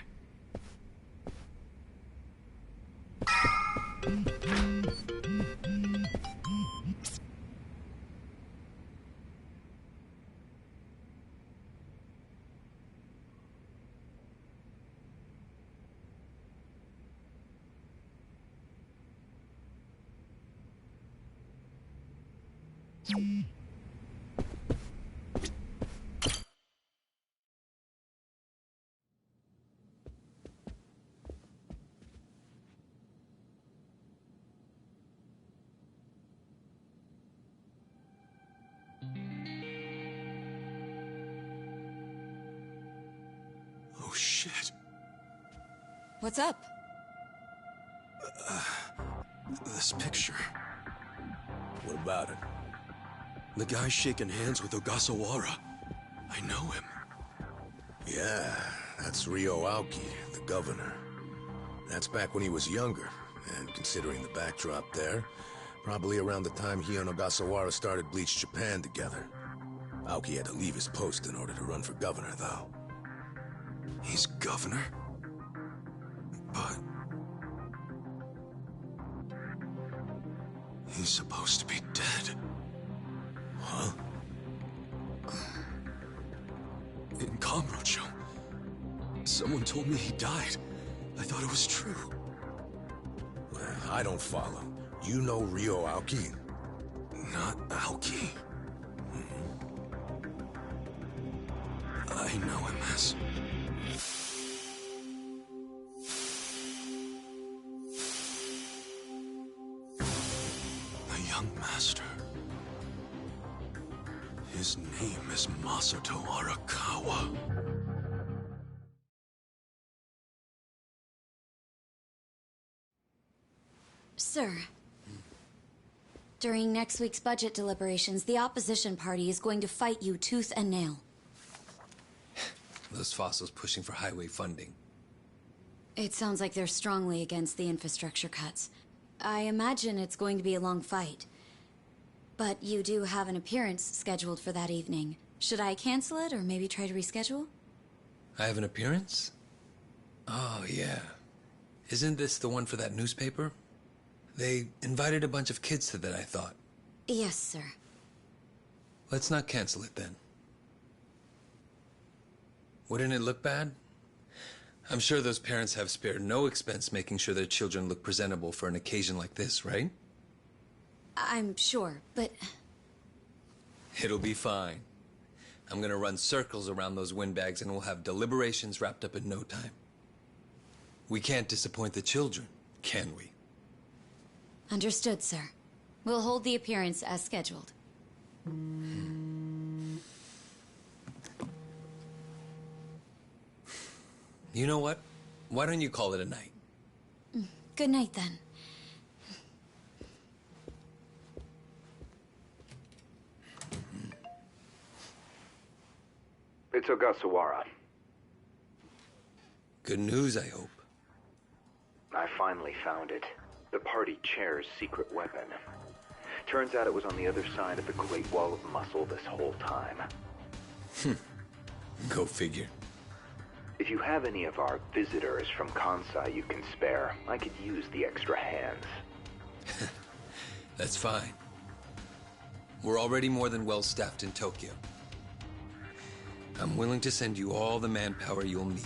Oh, shit. What's up? This picture. What about it? The guy shaking hands with Ogasawara. I know him. Yeah, that's Ryo Aoki, the governor. That's back when he was younger, and considering the backdrop there, probably around the time he and Ogasawara started Bleach Japan together. Aoki had to leave his post in order to run for governor, though. He's governor? But... he's supposed to be dead. Huh? In Kamurocho. Someone told me he died. I thought it was true. Well, I don't follow. You know Ryo Aoki? Not Aoki. I know him as... the young master. His name is Masato Arakawa. Sir, during next week's budget deliberations, the opposition party is going to fight you tooth and nail. Those fossils pushing for highway funding. It sounds like they're strongly against the infrastructure cuts. I imagine it's going to be a long fight. But you do have an appearance scheduled for that evening. Should I cancel it or maybe try to reschedule? I have an appearance? Oh, yeah. Isn't this the one for that newspaper? They invited a bunch of kids to that, I thought. Yes, sir. Let's not cancel it then. Wouldn't it look bad? I'm sure those parents have spared no expense making sure their children look presentable for an occasion like this, right? I'm sure, but... It'll be fine. I'm gonna run circles around those windbags and we'll have deliberations wrapped up in no time. We can't disappoint the children, can we? Understood, sir. We'll hold the appearance as scheduled. You know what? Why don't you call it a night? Good night, then. It's Ogasawara. Good news, I hope. I finally found it. The party chair's secret weapon. Turns out it was on the other side of the Great Wall of Muscle this whole time. Go figure. If you have any of our visitors from Kansai you can spare, I could use the extra hands. That's fine. We're already more than well-staffed in Tokyo. I'm willing to send you all the manpower you'll need.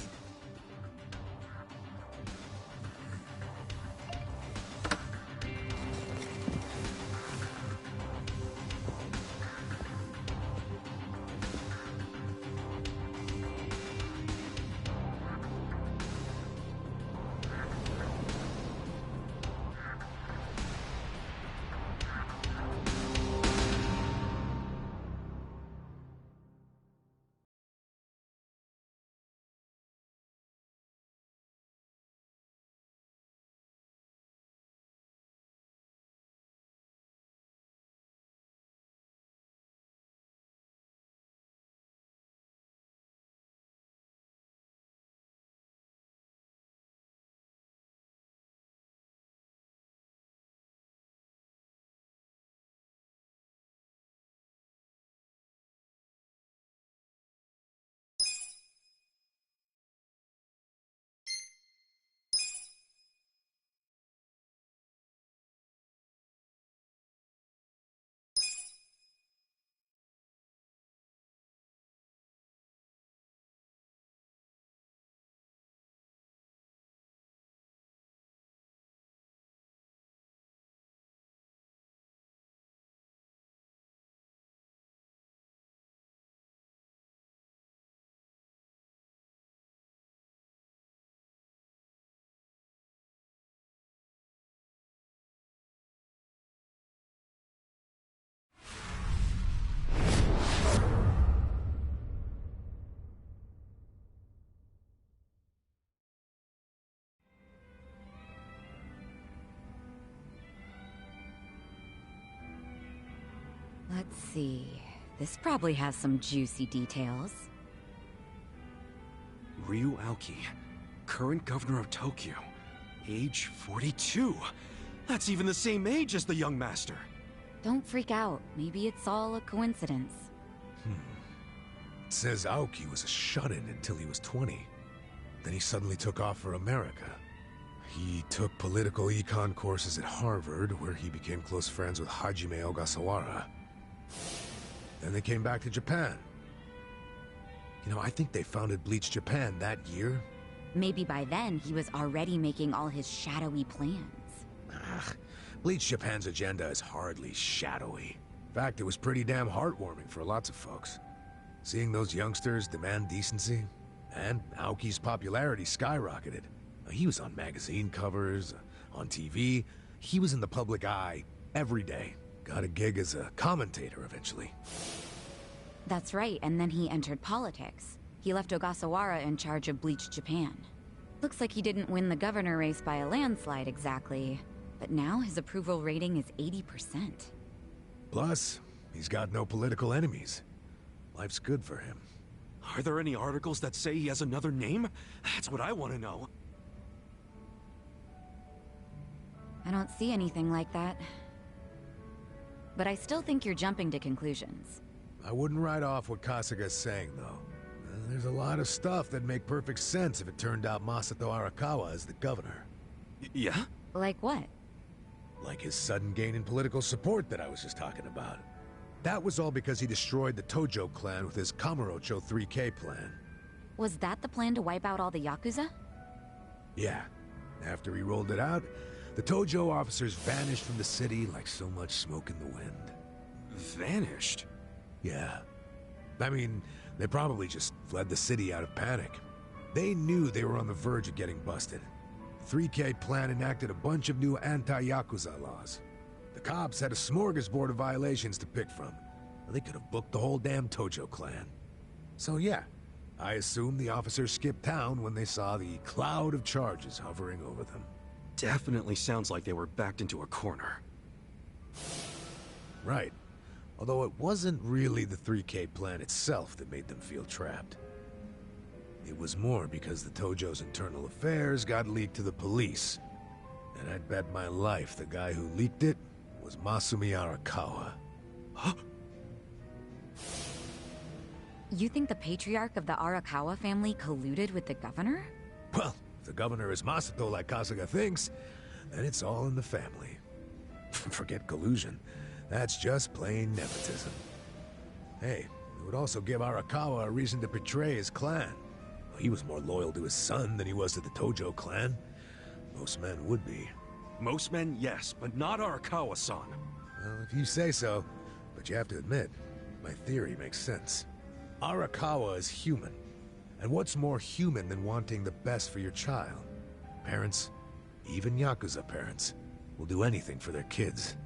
Let's see. This probably has some juicy details. Ryu Aoki, current governor of Tokyo, age 42. That's even the same age as the young master. Don't freak out. Maybe it's all a coincidence. It says Aoki was a shut-in until he was 20. Then he suddenly took off for America. He took political econ courses at Harvard, where he became close friends with Hajime Ogasawara. Then they came back to Japan. You know, I think they founded Bleach Japan that year. Maybe by then he was already making all his shadowy plans. Bleach Japan's agenda is hardly shadowy. In fact, it was pretty damn heartwarming for lots of folks. Seeing those youngsters demand decency, and Aoki's popularity skyrocketed. He was on magazine covers, on TV. He was in the public eye every day. Got a gig as a commentator eventually. That's right, and then he entered politics. He left Ogasawara in charge of Bleach Japan. Looks like he didn't win the governor race by a landslide exactly, but now his approval rating is 80%. Plus, he's got no political enemies. Life's good for him. Are there any articles that say he has another name? That's what I want to know. I don't see anything like that. But I still think you're jumping to conclusions. I wouldn't write off what Kasuga's saying, though. There's a lot of stuff that'd make perfect sense if it turned out Masato Arakawa is the governor. Yeah? Like what? Like his sudden gain in political support that I was just talking about. That was all because he destroyed the Tojo clan with his Kamurocho 3K plan. Was that the plan to wipe out all the Yakuza? Yeah. After he rolled it out, the Tojo officers vanished from the city like so much smoke in the wind. Vanished? Yeah. I mean, they probably just fled the city out of panic. They knew they were on the verge of getting busted. The 3K plan enacted a bunch of new anti-Yakuza laws. The cops had a smorgasbord of violations to pick from. They could have booked the whole damn Tojo clan. So yeah, I assume the officers skipped town when they saw the cloud of charges hovering over them. Definitely sounds like they were backed into a corner. Right. Although it wasn't really the 3K plan itself that made them feel trapped. It was more because the Tojo's internal affairs got leaked to the police. And I'd bet my life the guy who leaked it was Masumi Arakawa. Huh? You think the patriarch of the Arakawa family colluded with the governor? Well, if the governor is Masato like Kasuga thinks, then it's all in the family. Forget collusion. That's just plain nepotism. Hey, it would also give Arakawa a reason to betray his clan. He was more loyal to his son than he was to the Tojo clan. Most men would be. Most men, yes, but not Arakawa-san. Well, if you say so. But you have to admit, my theory makes sense. Arakawa is human. And what's more human than wanting the best for your child? Parents, even Yakuza parents, will do anything for their kids.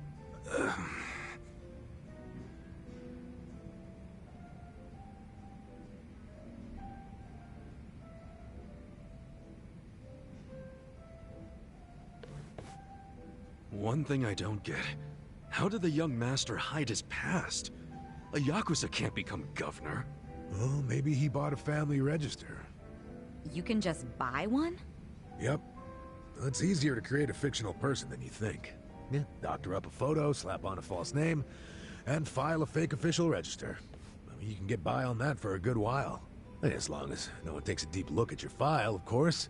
One thing I don't get. How did the young master hide his past? A Yakuza can't become governor. Well, maybe he bought a family register. You can just buy one? Yep. It's easier to create a fictional person than you think. Yeah, doctor up a photo, slap on a false name, and file a fake official register. I mean, you can get by on that for a good while. As long as no one takes a deep look at your file, of course.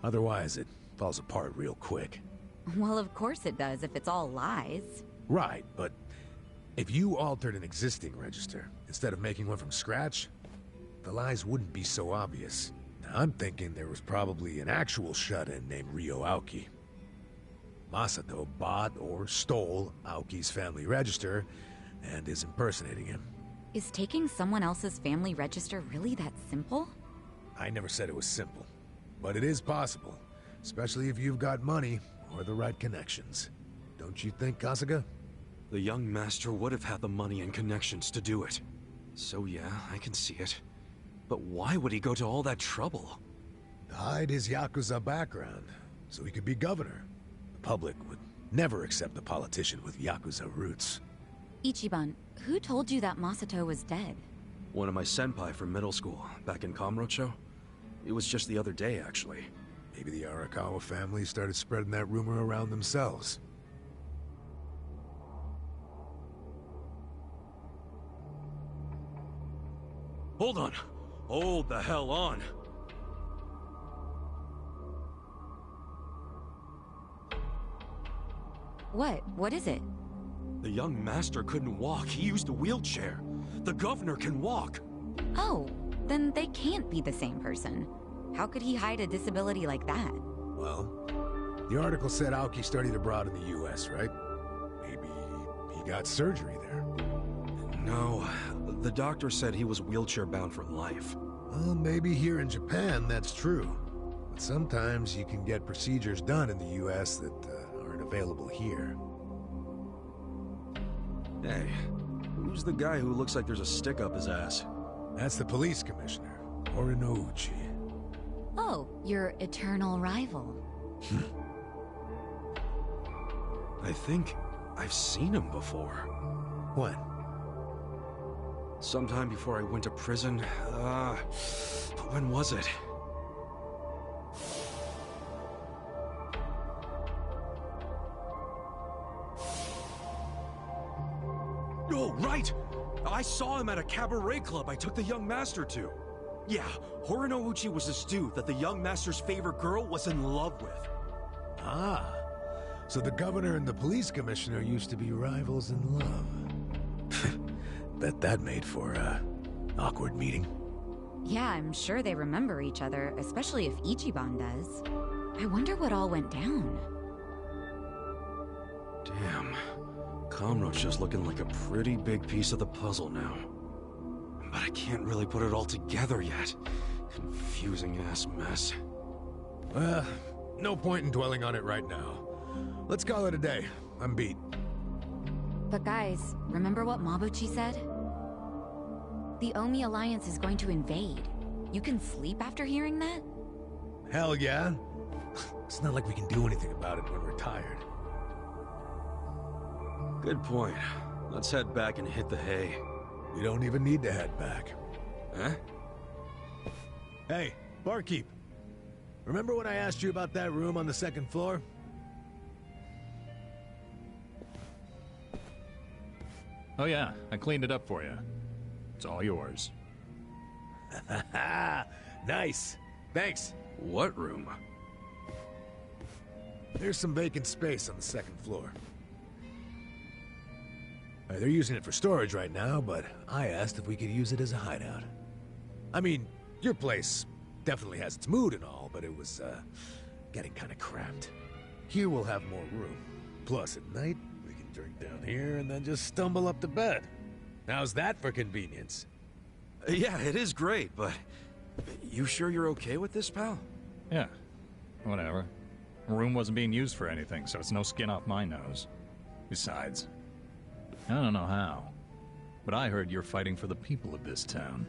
Otherwise, it falls apart real quick. Well, of course it does if it's all lies. Right, but if you altered an existing register, instead of making one from scratch, the lies wouldn't be so obvious. Now, I'm thinking there was probably an actual shut-in named Ryo Aoki. Masato bought or stole Aoki's family register and is impersonating him. Is taking someone else's family register really that simple? I never said it was simple, but it is possible, especially if you've got money or the right connections. Don't you think, Kasuga? The young master would have had the money and connections to do it. So yeah, I can see it. But why would he go to all that trouble? To hide his Yakuza background, so he could be governor. The public would never accept a politician with Yakuza roots. Ichiban, who told you that Masato was dead? One of my senpai from middle school, back in Kamurocho. It was just the other day, actually. Maybe the Arakawa family started spreading that rumor around themselves. Hold on! Hold the hell on! What? What is it? The young master couldn't walk. He used a wheelchair. The governor can walk. Oh, then they can't be the same person. How could he hide a disability like that? Well, the article said Aoki studied abroad in the US, right? Maybe he got surgery there. No, the doctor said he was wheelchair-bound for life. Well, maybe here in Japan that's true. But sometimes you can get procedures done in the US that aren't available here. Hey, who's the guy who looks like there's a stick up his ass? That's the police commissioner, Orinouchi. Oh, your eternal rival. I think I've seen him before. When? Sometime before I went to prison. When was it? Oh, right! I saw him at a cabaret club I took the young master to. Yeah, Horinouchi was this dude that the young master's favorite girl was in love with. Ah, so the governor and the police commissioner used to be rivals in love. Bet that made for a awkward meeting. Yeah, I'm sure they remember each other, especially if Ichiban does. I wonder what all went down. Damn. Kamurocho's looking like a pretty big piece of the puzzle now. But I can't really put it all together yet. Confusing-ass mess. Well, no point in dwelling on it right now. Let's call it a day. I'm beat. But guys, remember what Mabuchi said? The Omi Alliance is going to invade. You can sleep after hearing that? Hell yeah. It's not like we can do anything about it when we're tired. Good point. Let's head back and hit the hay. We don't even need to head back. Huh? Hey, barkeep. Remember when I asked you about that room on the second floor? Oh yeah, I cleaned it up for you. It's all yours. Nice. Thanks. What room? There's some vacant space on the second floor. They're using it for storage right now, but I asked if we could use it as a hideout. I mean, your place definitely has its mood and all, but it was, getting kinda cramped. Here we'll have more room. Plus, at night, we can drink down here and then just stumble up to bed. How's that for convenience? Yeah, it is great, but... You sure you're okay with this, pal? Yeah, whatever. The room wasn't being used for anything, so it's no skin off my nose. Besides, I don't know how, but I heard you're fighting for the people of this town.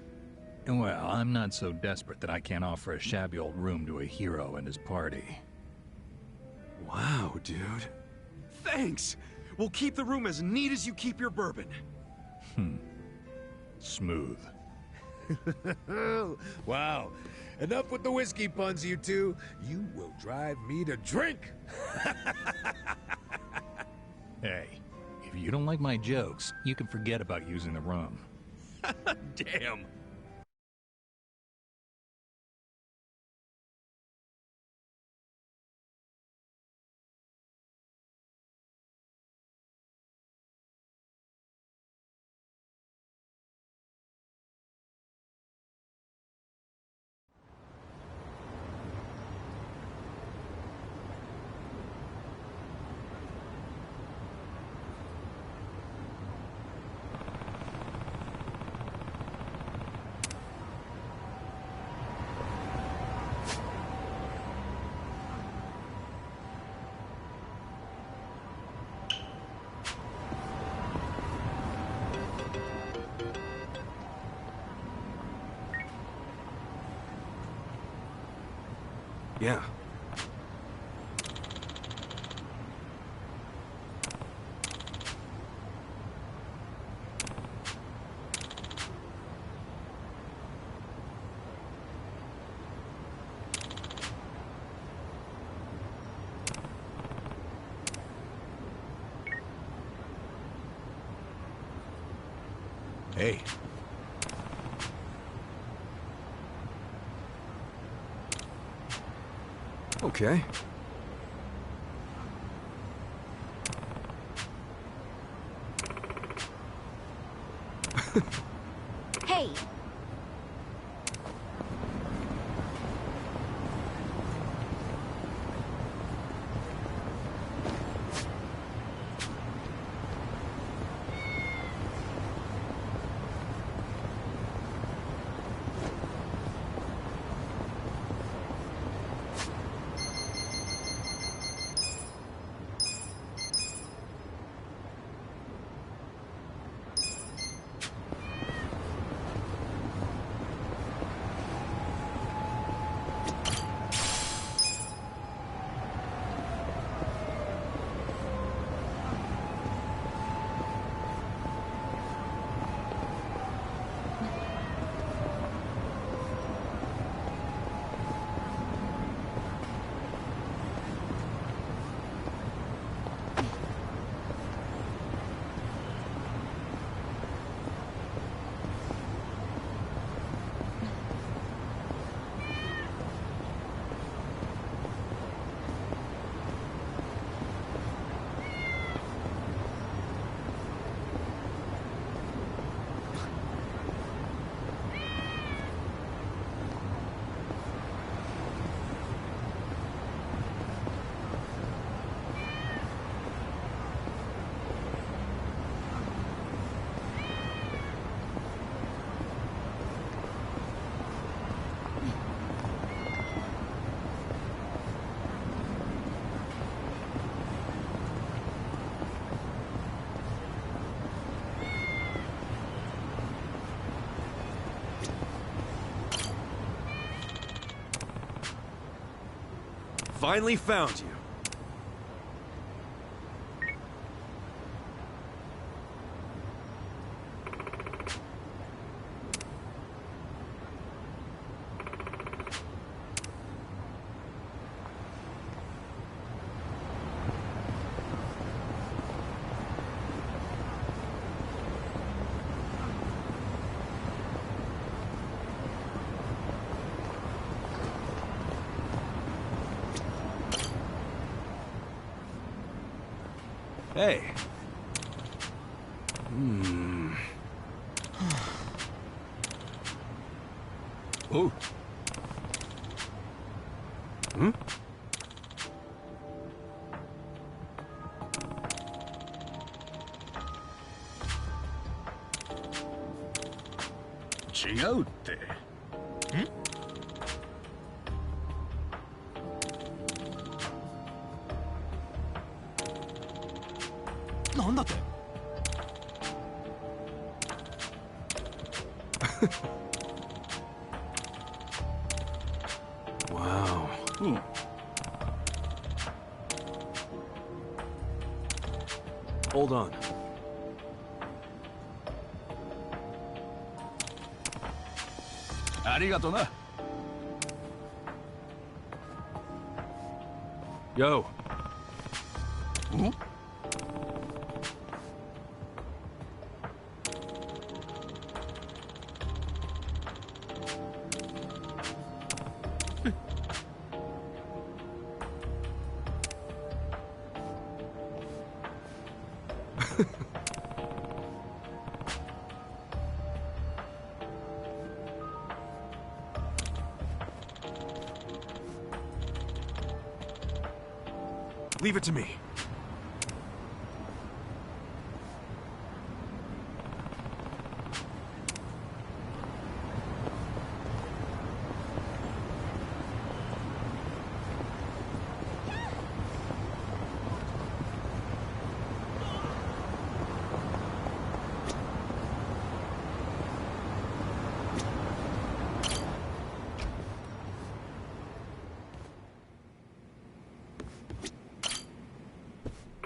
And well, I'm not so desperate that I can't offer a shabby old room to a hero and his party. Wow, dude. Thanks! We'll keep the room as neat as you keep your bourbon. Smooth. Wow. Enough with the whiskey puns, you two. You will drive me to drink. Hey, if you don't like my jokes, you can forget about using the room. Damn. Yeah. Hey. Okay. Hey! Finally found you. Hey. Oh. Hmm? Wow. Hold on. Yo. Leave it to me.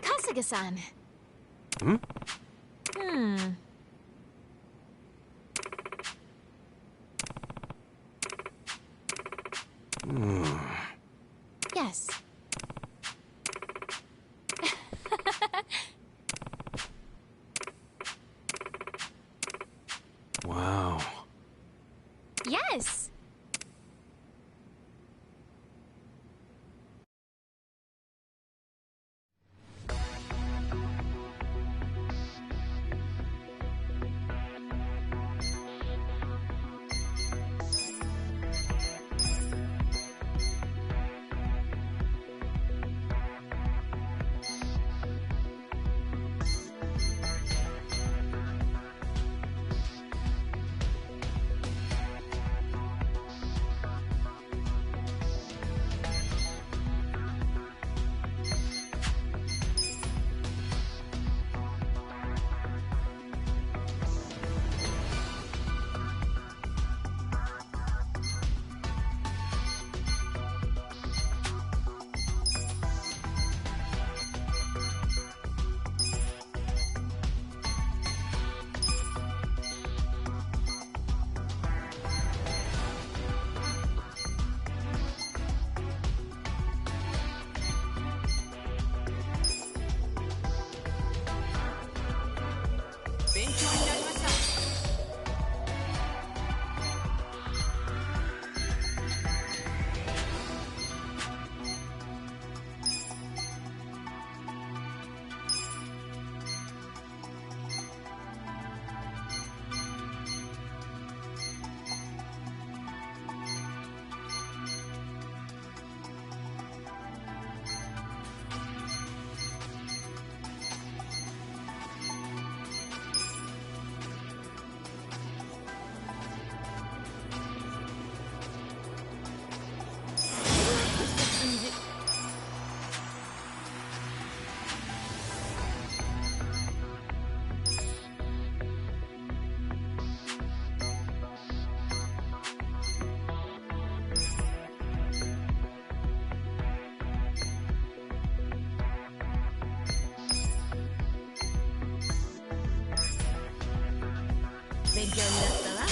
Kasuga-san. Hmm? Yes. 勉強になったわ。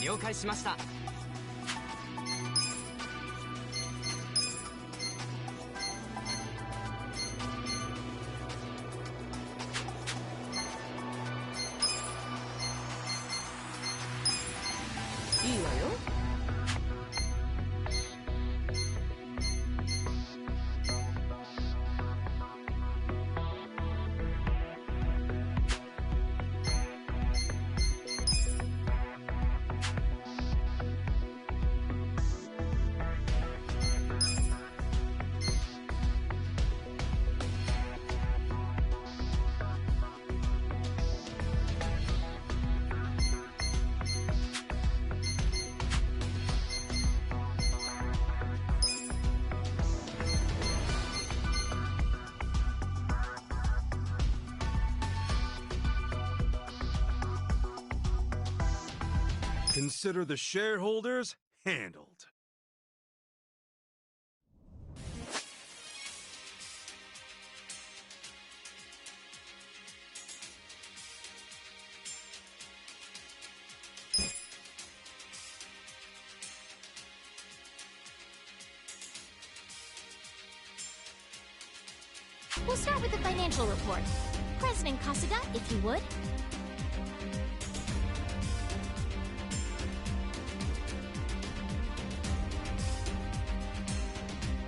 了解しました。いいわよ。Consider the shareholders handled. We'll start with the financial report. President Kasuga, if you would.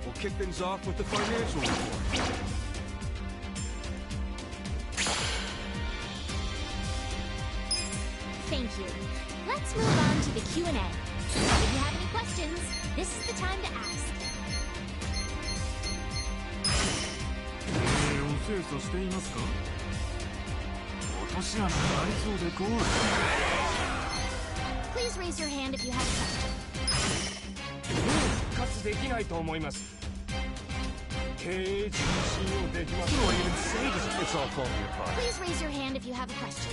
We'll kick things off with the financial report. Thank you. Let's move on to the Q&A. If you have any questions, this is the time to ask. お清楚していますか？落とし穴がありそうで怖い。Please raise your hand if you have a question. 活できないと思います。経営陣信用できます。What do I even say to you? It's all falling apart. Please raise your hand if you have a question.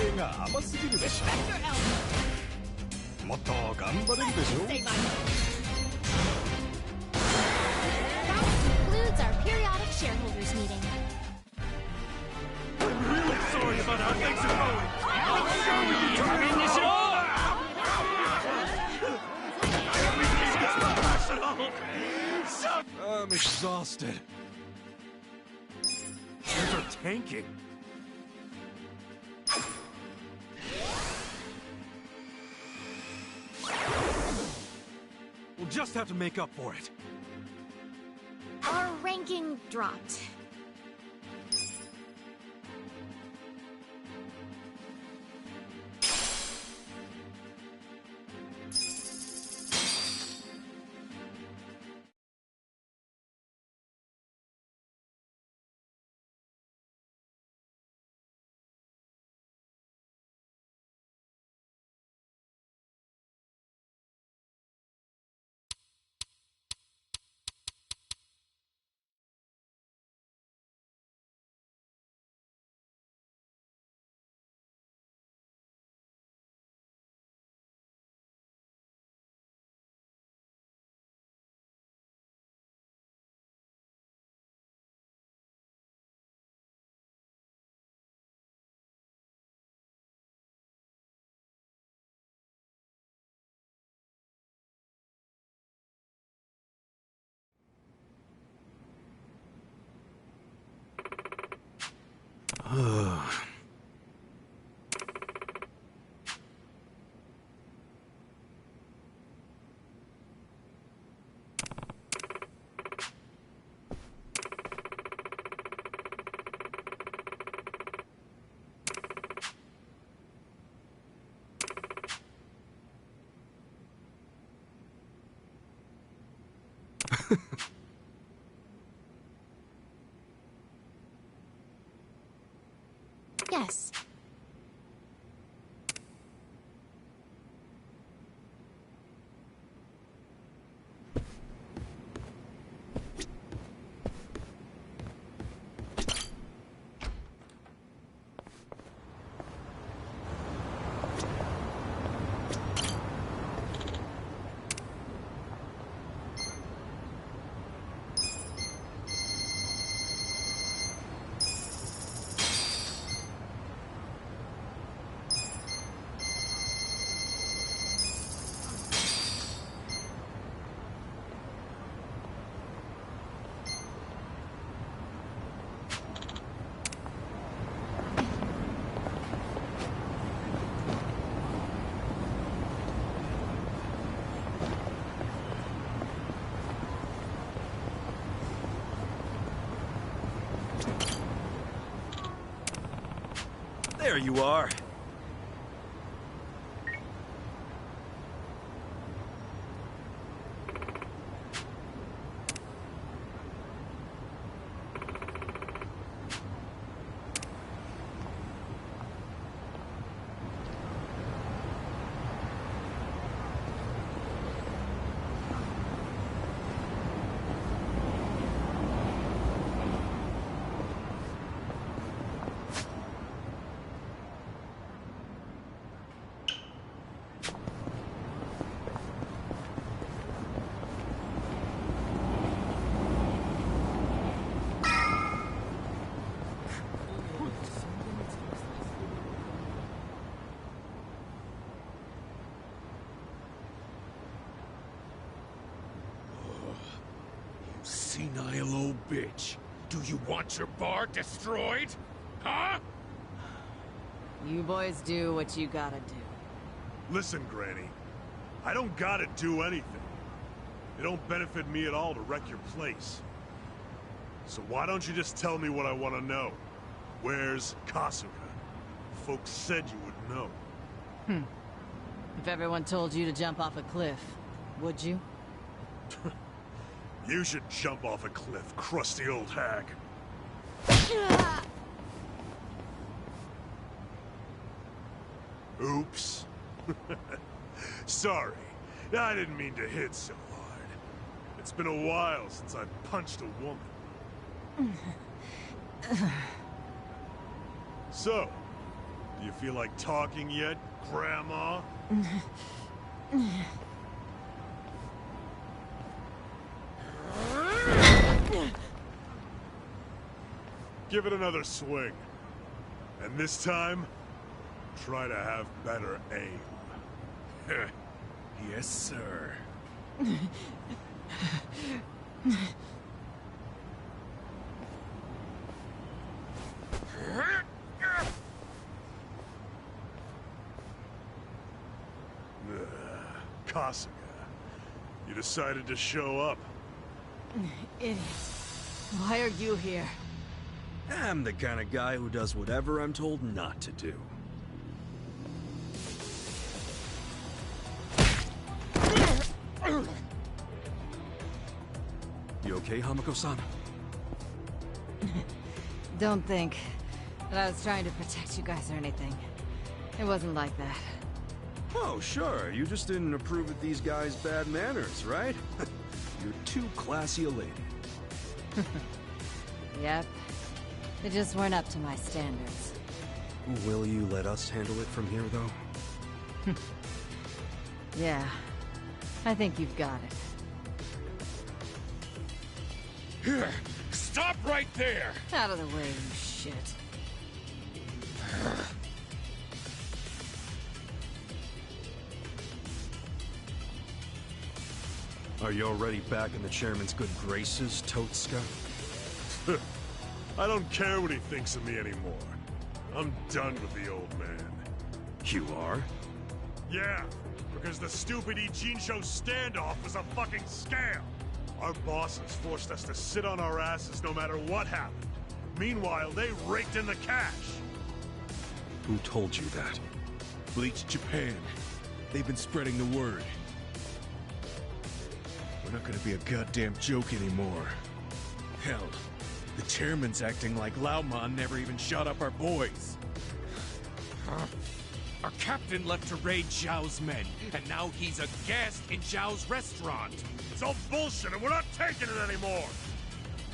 経営が甘すぎるでしょ。もっと頑張れるでしょ。That concludes our periodic shareholders meeting. I'm really sorry about how things are going. I'm sure we can turn this around. I'm exhausted. Things are tanking. We'll just have to make up for it. Our ranking dropped. Yes. There you are. Senile old bitch. Do you want your bar destroyed? Huh? You boys do what you gotta do. Listen, Granny. I don't gotta do anything. It don't benefit me at all to wreck your place. So why don't you just tell me what I want to know? Where's Kasuga? Folks said you would know. If everyone told you to jump off a cliff, would you? You should jump off a cliff, crusty old hag. Oops. Sorry. I didn't mean to hit so hard. It's been a while since I've punched a woman. So, do you feel like talking yet, Grandma? Give it another swing. And this time, try to have better aim. Yes, sir. Kasuga, you decided to show up. Idiot. Why are you here? I'm the kind of guy who does whatever I'm told not to do. You okay, Hamako-san? Don't think that I was trying to protect you guys or anything. It wasn't like that. Oh, sure. You just didn't approve of these guys' bad manners, right? You're too classy a lady. Yep. They just weren't up to my standards. Will you let us handle it from here, though? Yeah. I think you've got it. Here! Stop right there! Out of the way, you shit. Are you already back in the chairman's good graces, Totsuka? I don't care what he thinks of me anymore. I'm done with the old man. You are? Yeah, because the stupid Ijincho standoff was a fucking scam. Our bosses forced us to sit on our asses no matter what happened. Meanwhile, they raked in the cash. Who told you that? Bleach Japan. They've been spreading the word. We're not gonna be a goddamn joke anymore. Hell, the chairman's acting like Laoman never even shot up our boys. Our captain left to raid Zhao's men, and now he's a guest in Zhao's restaurant. It's all bullshit, and we're not taking it anymore!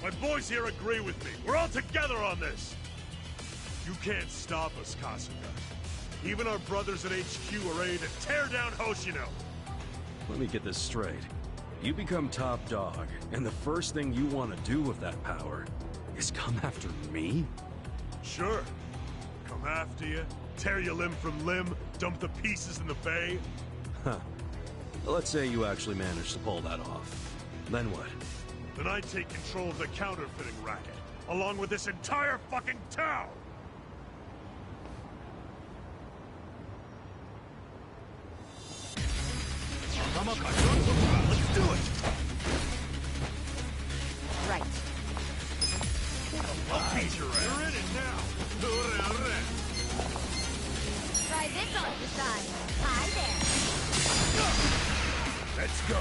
My boys here agree with me. We're all together on this! You can't stop us, Kasuga. Even our brothers at HQ are ready to tear down Hoshino. Let me get this straight. You become top dog, and the first thing you want to do with that power is come after me? Sure. Come after you, tear you limb from limb, dump the pieces in the bay. Huh. Let's say you actually managed to pull that off. Then what? Then I take control of the counterfeiting racket, along with this entire fucking town! Let's do it! Right. I'll beat your ass. You're in it now. Try this on the side. Hi there. Let's go.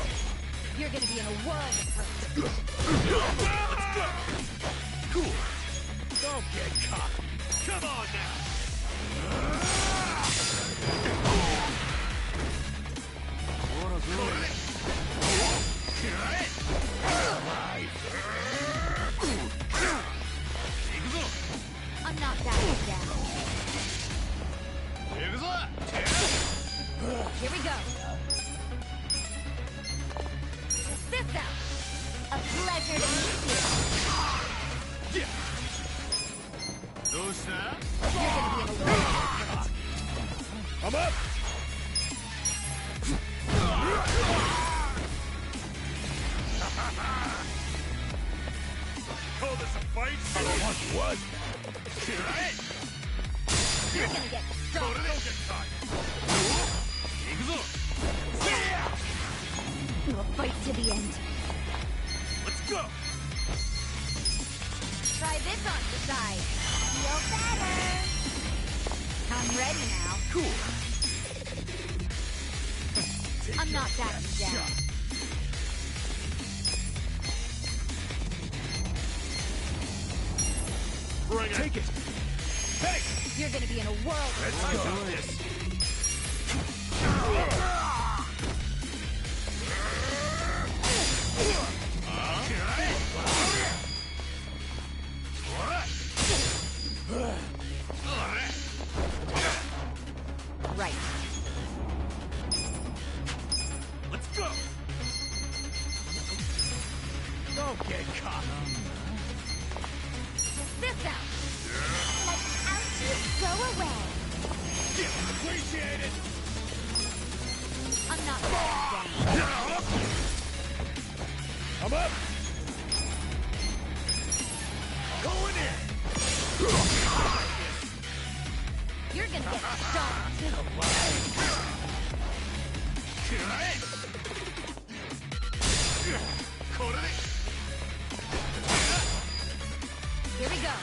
You're gonna be in a world of hurt. Let's go. Cool. Don't get cocky. Come on now. I'm not backing down. Here we go. This out. A pleasure to meet you. You're gonna be in a world. I'm up. Call this a fight? I don't want what? You're gonna get strong. We'll fight to the end. Let's go. Try this on the side. Feel better. I'm ready now. Cool. I'm not backing down. Bring it. Take it. Hey! You're gonna be in a world of Let's do this. cop! This out! Like ouchies, go away! Appreciate it! I'm not backing down. I'm up! Going in! You're gonna get stomped. Here we go.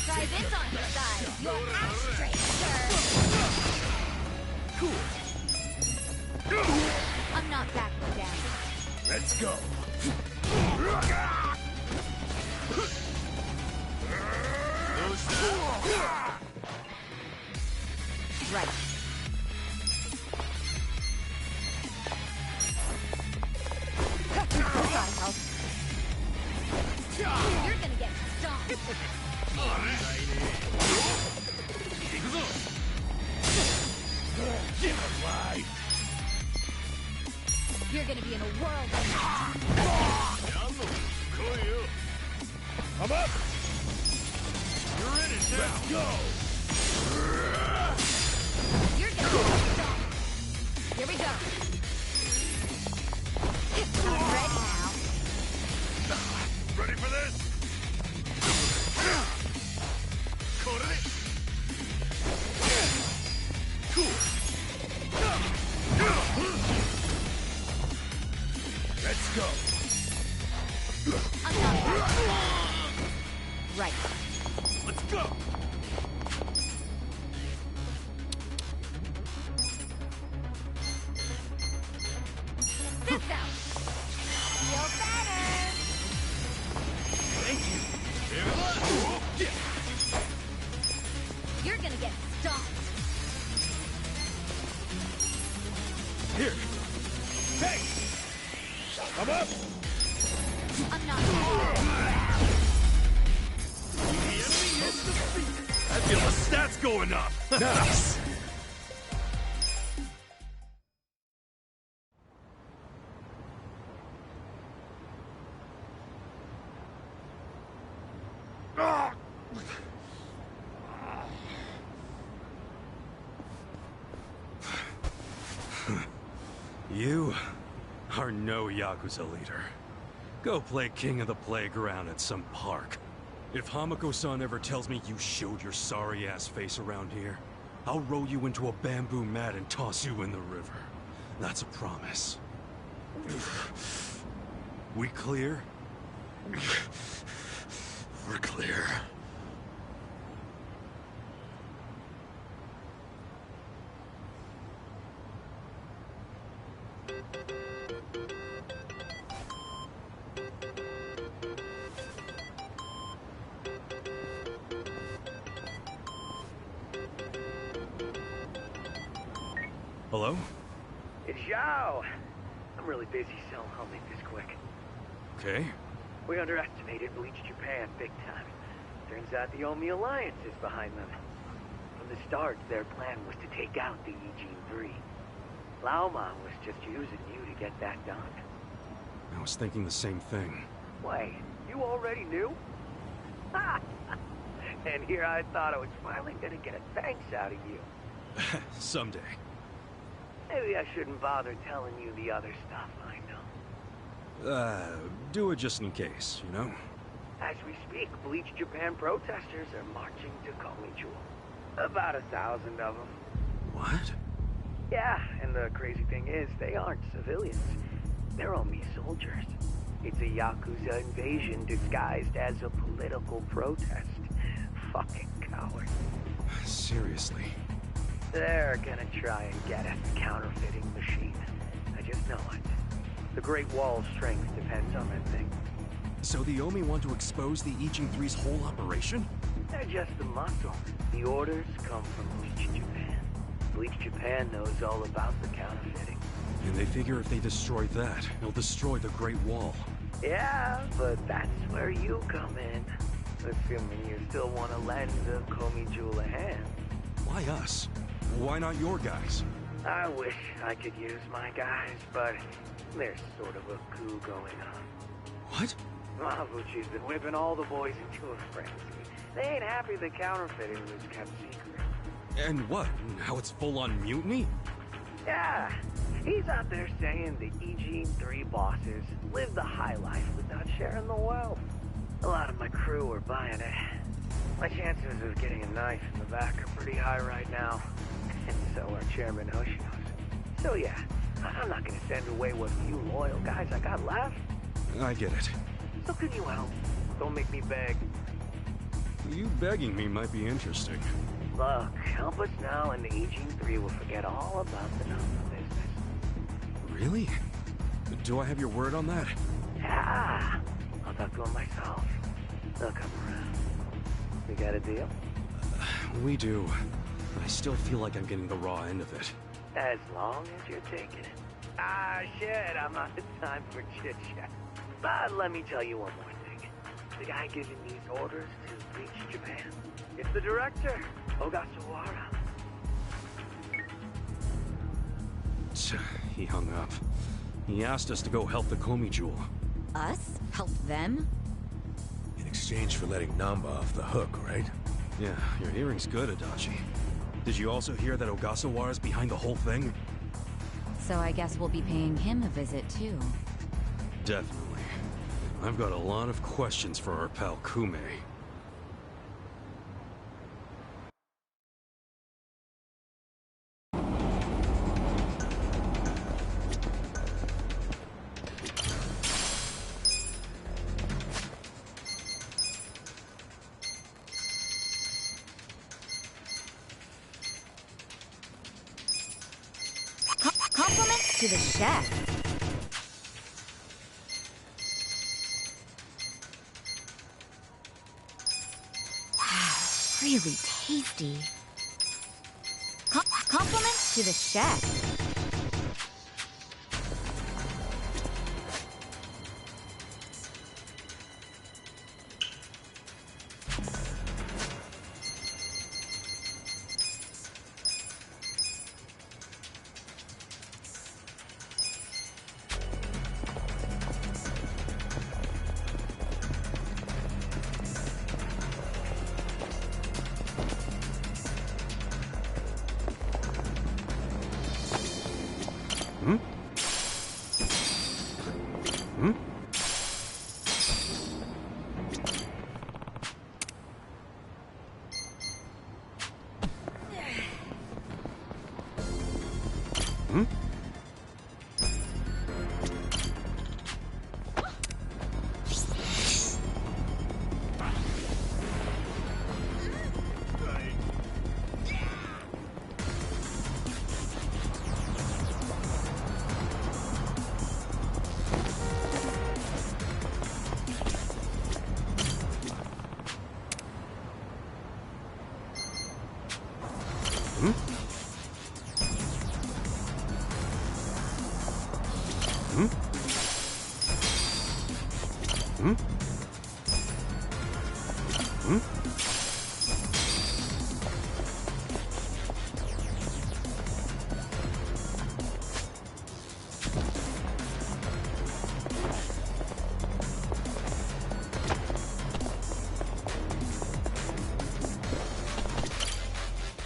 Try this on your side. Your ashtray, sir. Cool. I'm not backing down. Let's go. Right. Gotta help. You're gonna get stomped. You're gonna be in a whirlwind. I'm up! You're in it now! Let's go! You're gonna get stomped. Here we go. I'm ready now. Ready for this? Cool. Let's go. I'm not backing down. Right. Let's go. This out. Feel better. Thank you. You're gonna get stomped. Here. Hey. I'm up. I'm not backing down. The enemy is defeated. I feel the stats going up. Nice. You are no Yakuza leader. Go play king of the playground at some park. If Hamako-san ever tells me you showed your sorry-ass face around here, I'll roll you into a bamboo mat and toss you in the river. That's a promise. We clear? We're clear. Hello? It's Zhao. I'm really busy, so I'll make this quick. Okay. We underestimated Bleach Japan big time. Turns out the Omi Alliance is behind them. From the start, their plan was to take out the Eugene 3. Laoma was just using you to get that done. I was thinking the same thing. Wait, you already knew? Ha! And here I thought I was finally gonna get a thanks out of you. Someday. Maybe I shouldn't bother telling you the other stuff I know. Do it just in case, you know? As we speak, Bleach Japan protesters are marching to Komijul. About 1,000 of them. What? Yeah, and the crazy thing is, they aren't civilians. They're Omi soldiers. It's a Yakuza invasion disguised as a political protest. Fucking cowards. Seriously? They're gonna try and get at the counterfeiting machine. I just know it. The Great Wall's strength depends on that thing. So the Omi want to expose the Eugene 3's whole operation? They're just the muscle. The orders come from Bleach Japan. Bleach Japan knows all about the counterfeiting. And they figure if they destroy that, they'll destroy the Great Wall. Yeah, but that's where you come in. Assuming you still want to lend the Komijul a hand. Why us? Why not your guys? I wish I could use my guys, but there's sort of a coup going on. What? Mabuchi's been whipping all the boys into a frenzy. They ain't happy the counterfeiting was kept secret. And what? Now it's full-on mutiny? Yeah, he's out there saying the Eugene 3 bosses live the high life without sharing the wealth. A lot of my crew are buying it. My chances of getting a knife in the back are pretty high right now. And so are Chairman Hoshino's. So yeah, I'm not gonna send away what few loyal guys I got left. I get it. So can you help? Don't make me beg. You begging me might be interesting. Look, help us now and the Eugene 3 will forget all about the number business. Really? Do I have your word on that? Yeah, I'll talk to him myself. They'll come around. We got a deal? We do. I still feel like I'm getting the raw end of it. As long as you're taking it. Ah, shit, I'm out of time for chit-chat. But let me tell you one more thing. The guy giving these orders to reach Japan, it's the director, Ogasawara. He hung up. He asked us to go help the Komi Jewel. Us? Help them? In exchange for letting Namba off the hook, right? Yeah, your hearing's good, Adachi. Did you also hear that Ogasawara's behind the whole thing? So I guess we'll be paying him a visit too. Definitely. I've got a lot of questions for our pal Kume. Compliments to the chef. Wow, really tasty. Compliments to the chef.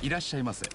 いらっしゃいませ。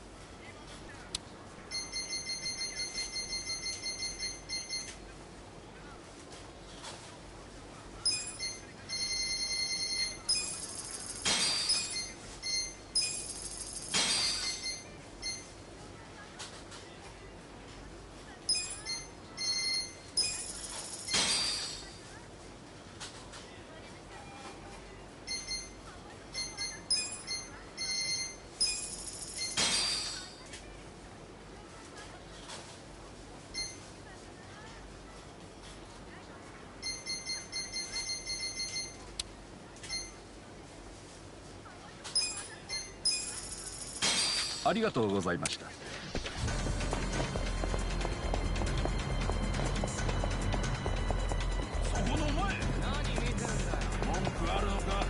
ありがとうございました。そこのお前、何見てんだよ。文句あるのか。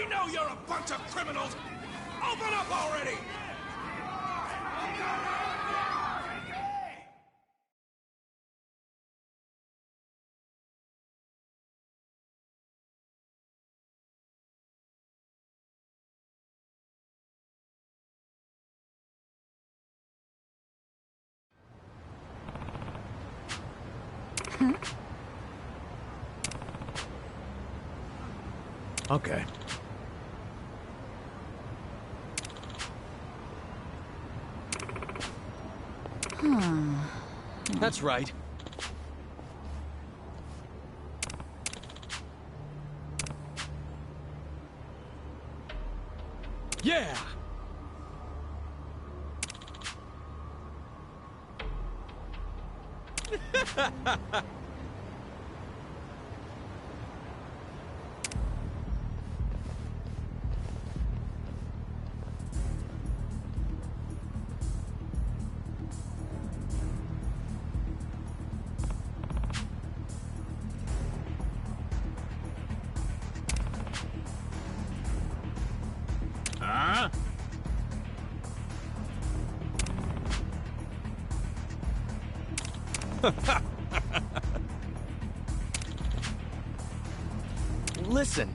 We know you're a bunch of criminals! Open up already! Okay. That's right. Yeah! Huh? Listen.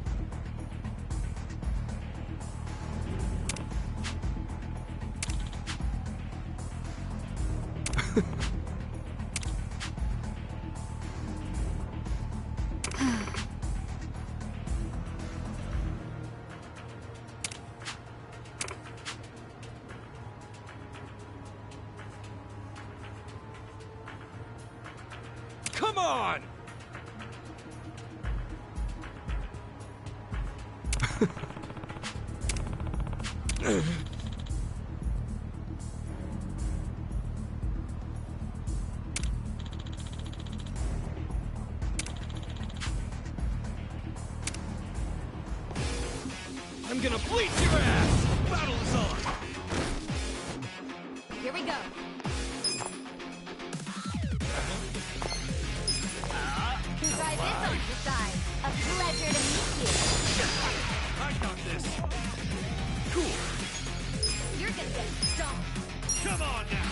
Come on! I'm gonna bleach your ass! Battle is on! Here we go. Try this on your side. A pleasure to meet you. I got this! Cool! You're gonna get stomped. Come on now!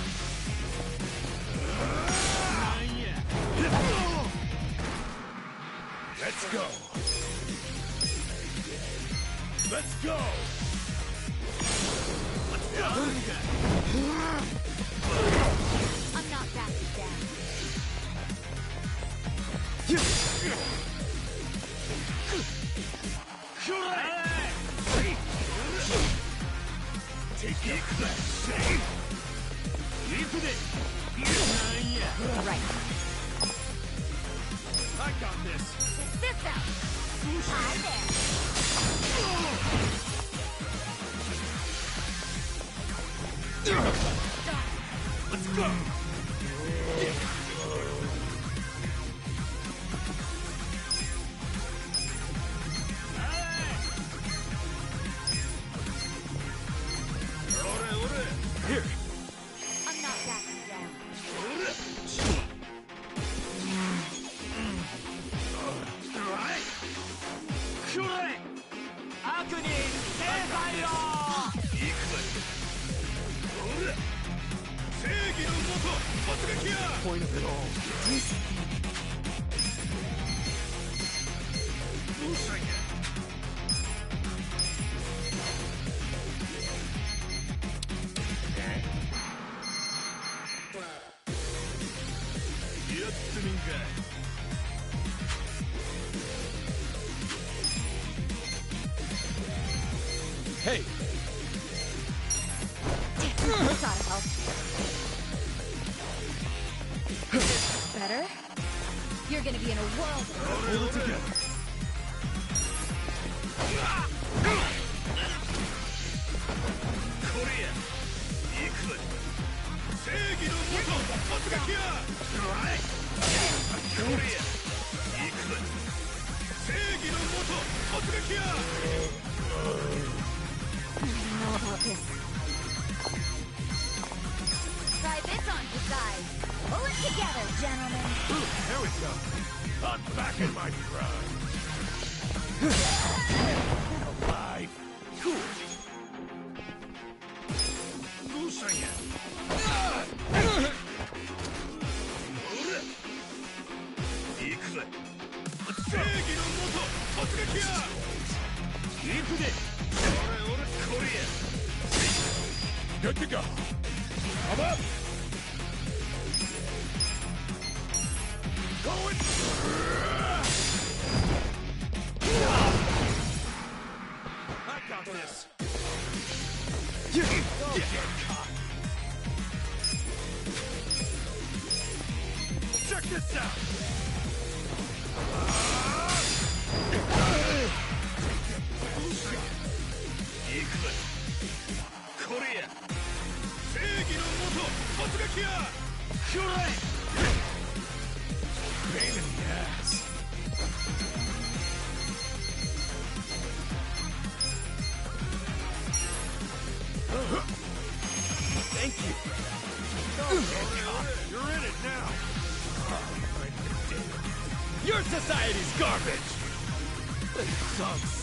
Let's go! Let's go! Let's go! I'm not backing down. Take it, save! Right. I got this! Check this out. Hi there. Let's go! Here! I'm not backing down. Point of it all. Hey! Gotta help. Better? You're gonna be in a world. Hold it together. Korea! Ikut! Seigi no moto! Otsugakiya! Korea! Ikut! Seigi no moto! Otsugakiya! I don't know about this. Try this on the side. Pull it together, gentlemen. There we go. I'm back in my prime. Alive. Good to go. I'm up. Going. I got this. Don't get caught. Check this out. Pain in the ass. Thank you. You're in it now. Your society's garbage! It sucks.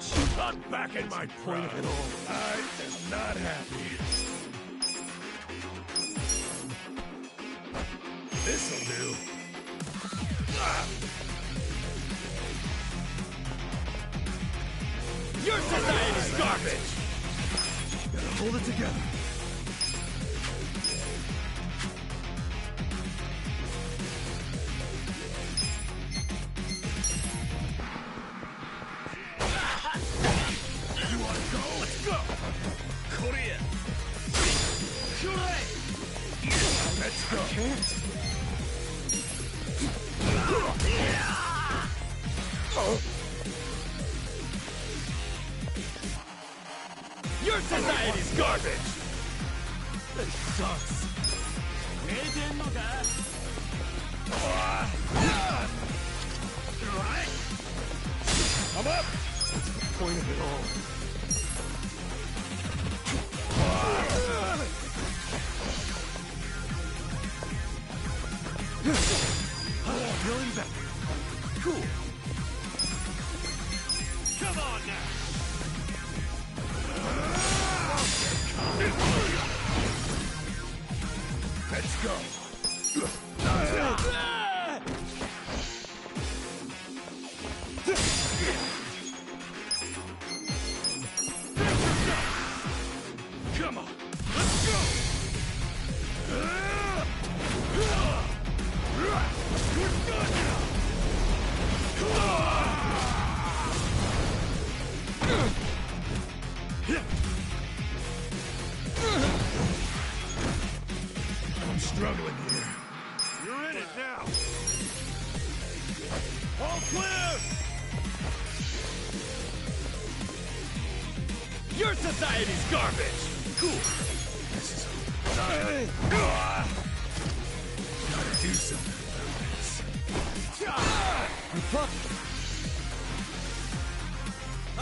She's not back in my point of it all. I am not happy. This'll do. Your society's garbage! Gotta hold it together. You wanna go? Let's go! Korea! Let's go! Your society's garbage! This sucks. I'm up! That's the point of it all. Feeling better. Cool. Come on now. Let's go. Come on. Let's go. You're done now. I'm struggling here. You're in it now. All clear. Your society's garbage! Cool. This is... Gotta do something about this.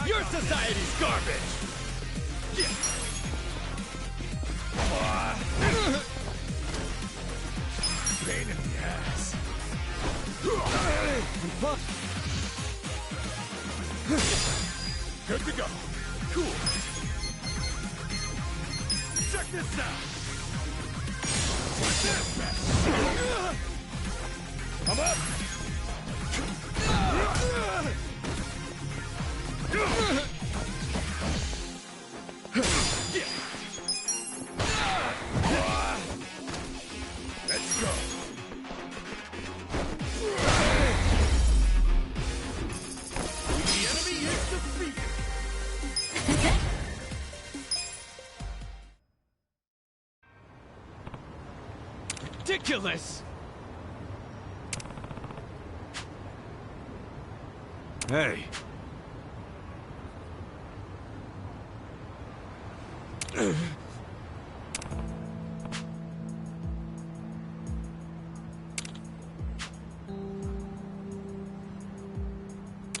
Your society's garbage! Pain in the ass. Good to go. Cool. Check this out. What's this? I'm up. Let's go. The enemy is defeated. Ridiculous! Hey.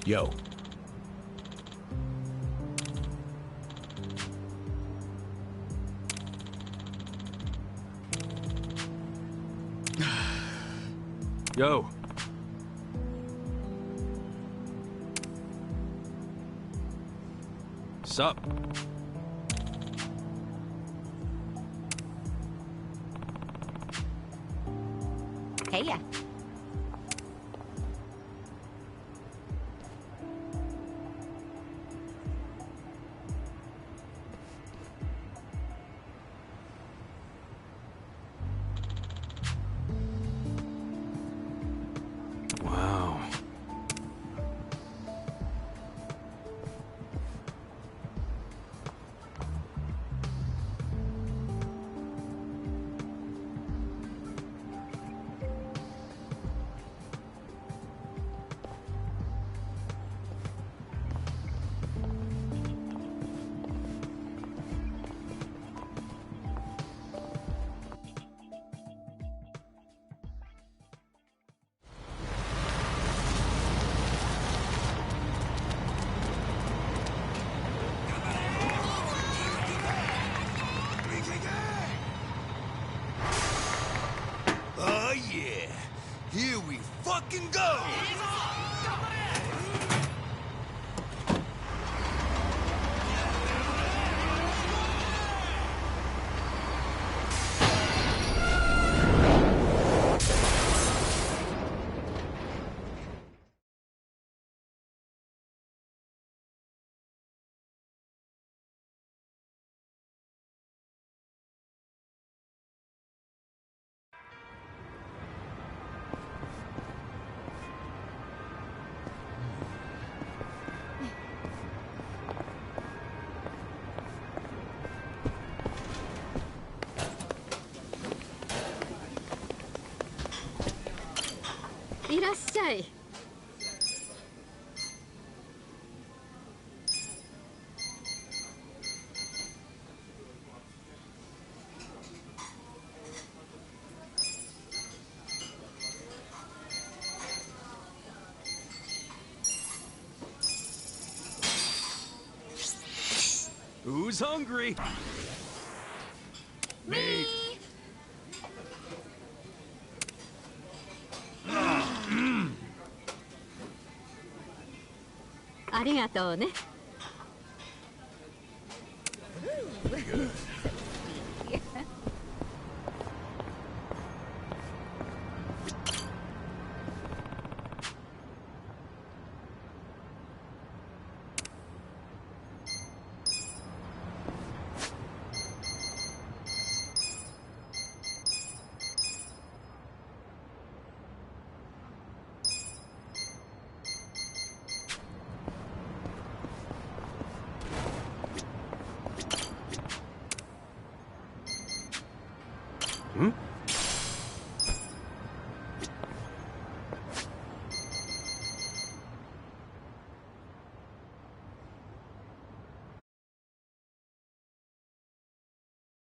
Yo. Yo. Sup? thấy à? Wow. Oh yeah, here we fucking go! Who's hungry? Me! ありがとうね。Hmm?